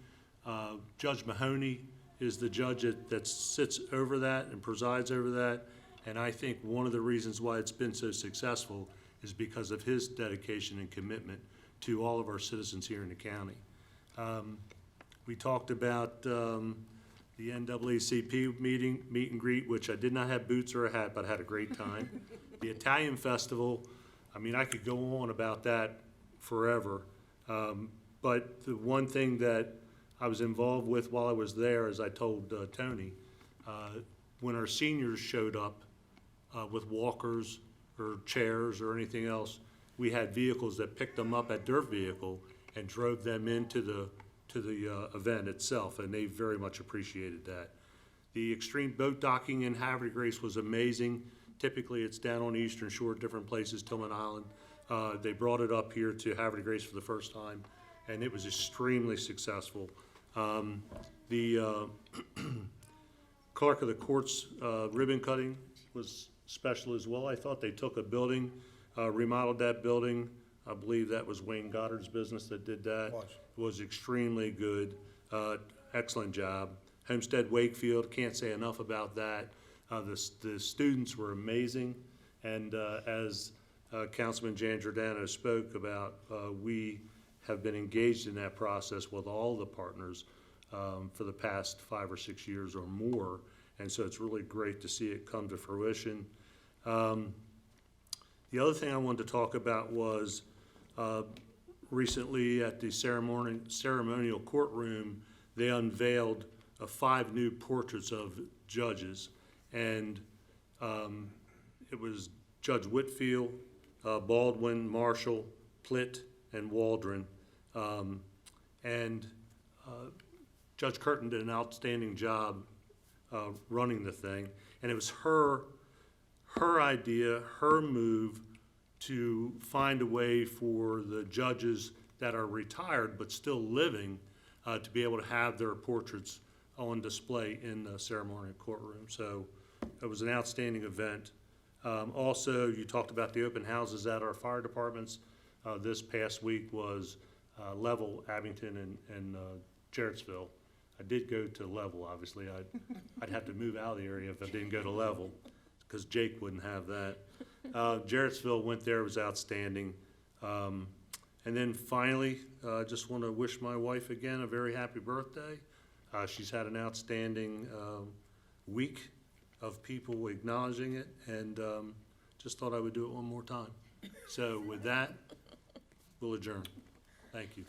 Judge Mahoney is the judge that sits over that and presides over that, and I think one of the reasons why it's been so successful is because of his dedication and commitment to all of our citizens here in the county. We talked about the NAACP meet and greet, which I did not have boots or a hat, but I had a great time. The Italian Festival, I mean, I could go on about that forever. But the one thing that I was involved with while I was there, as I told Tony, when our seniors showed up with walkers or chairs or anything else, we had vehicles that picked them up at their vehicle and drove them into the event itself, and they very much appreciated that. The extreme boat docking in Havre de Grace was amazing. Typically, it's down on the Eastern Shore, different places, Tillman Island. They brought it up here to Harvard Grace for the first time, and it was extremely successful. The clerk of the court's ribbon cutting was special as well. I thought they took a building, remodeled that building. I believe that was Wayne Goddard's business that did that. Was extremely good. Excellent job. Homestead Wakefield, can't say enough about that. The students were amazing, and as Councilman Jan Giordano spoke about, we have been engaged in that process with all the partners for the past 5 or 6 years or more, and so it's really great to see it come to fruition. The other thing I wanted to talk about was recently at the ceremonial courtroom, they unveiled 5 new portraits of judges, and it was Judge Whitfield, Baldwin, Marshall, Plitt, and Waldron. Judge Curtin did an outstanding job running the thing, and it was her idea, her move to find a way for the judges that are retired but still living to be able to have their portraits on display in the ceremonial courtroom. So it was an outstanding event. Also, you talked about the open houses at our fire departments. This past week was Level, Abington, and Jarrettsville. I did go to Level, obviously. I'd have to move out of the area if I didn't go to Level, because Jake wouldn't have that. Jarrettsville went there, was outstanding. And then finally, I just want to wish my wife again a very happy birthday. She's had an outstanding week of people acknowledging it, and just thought I would do it one more time. So with that, we'll adjourn. Thank you.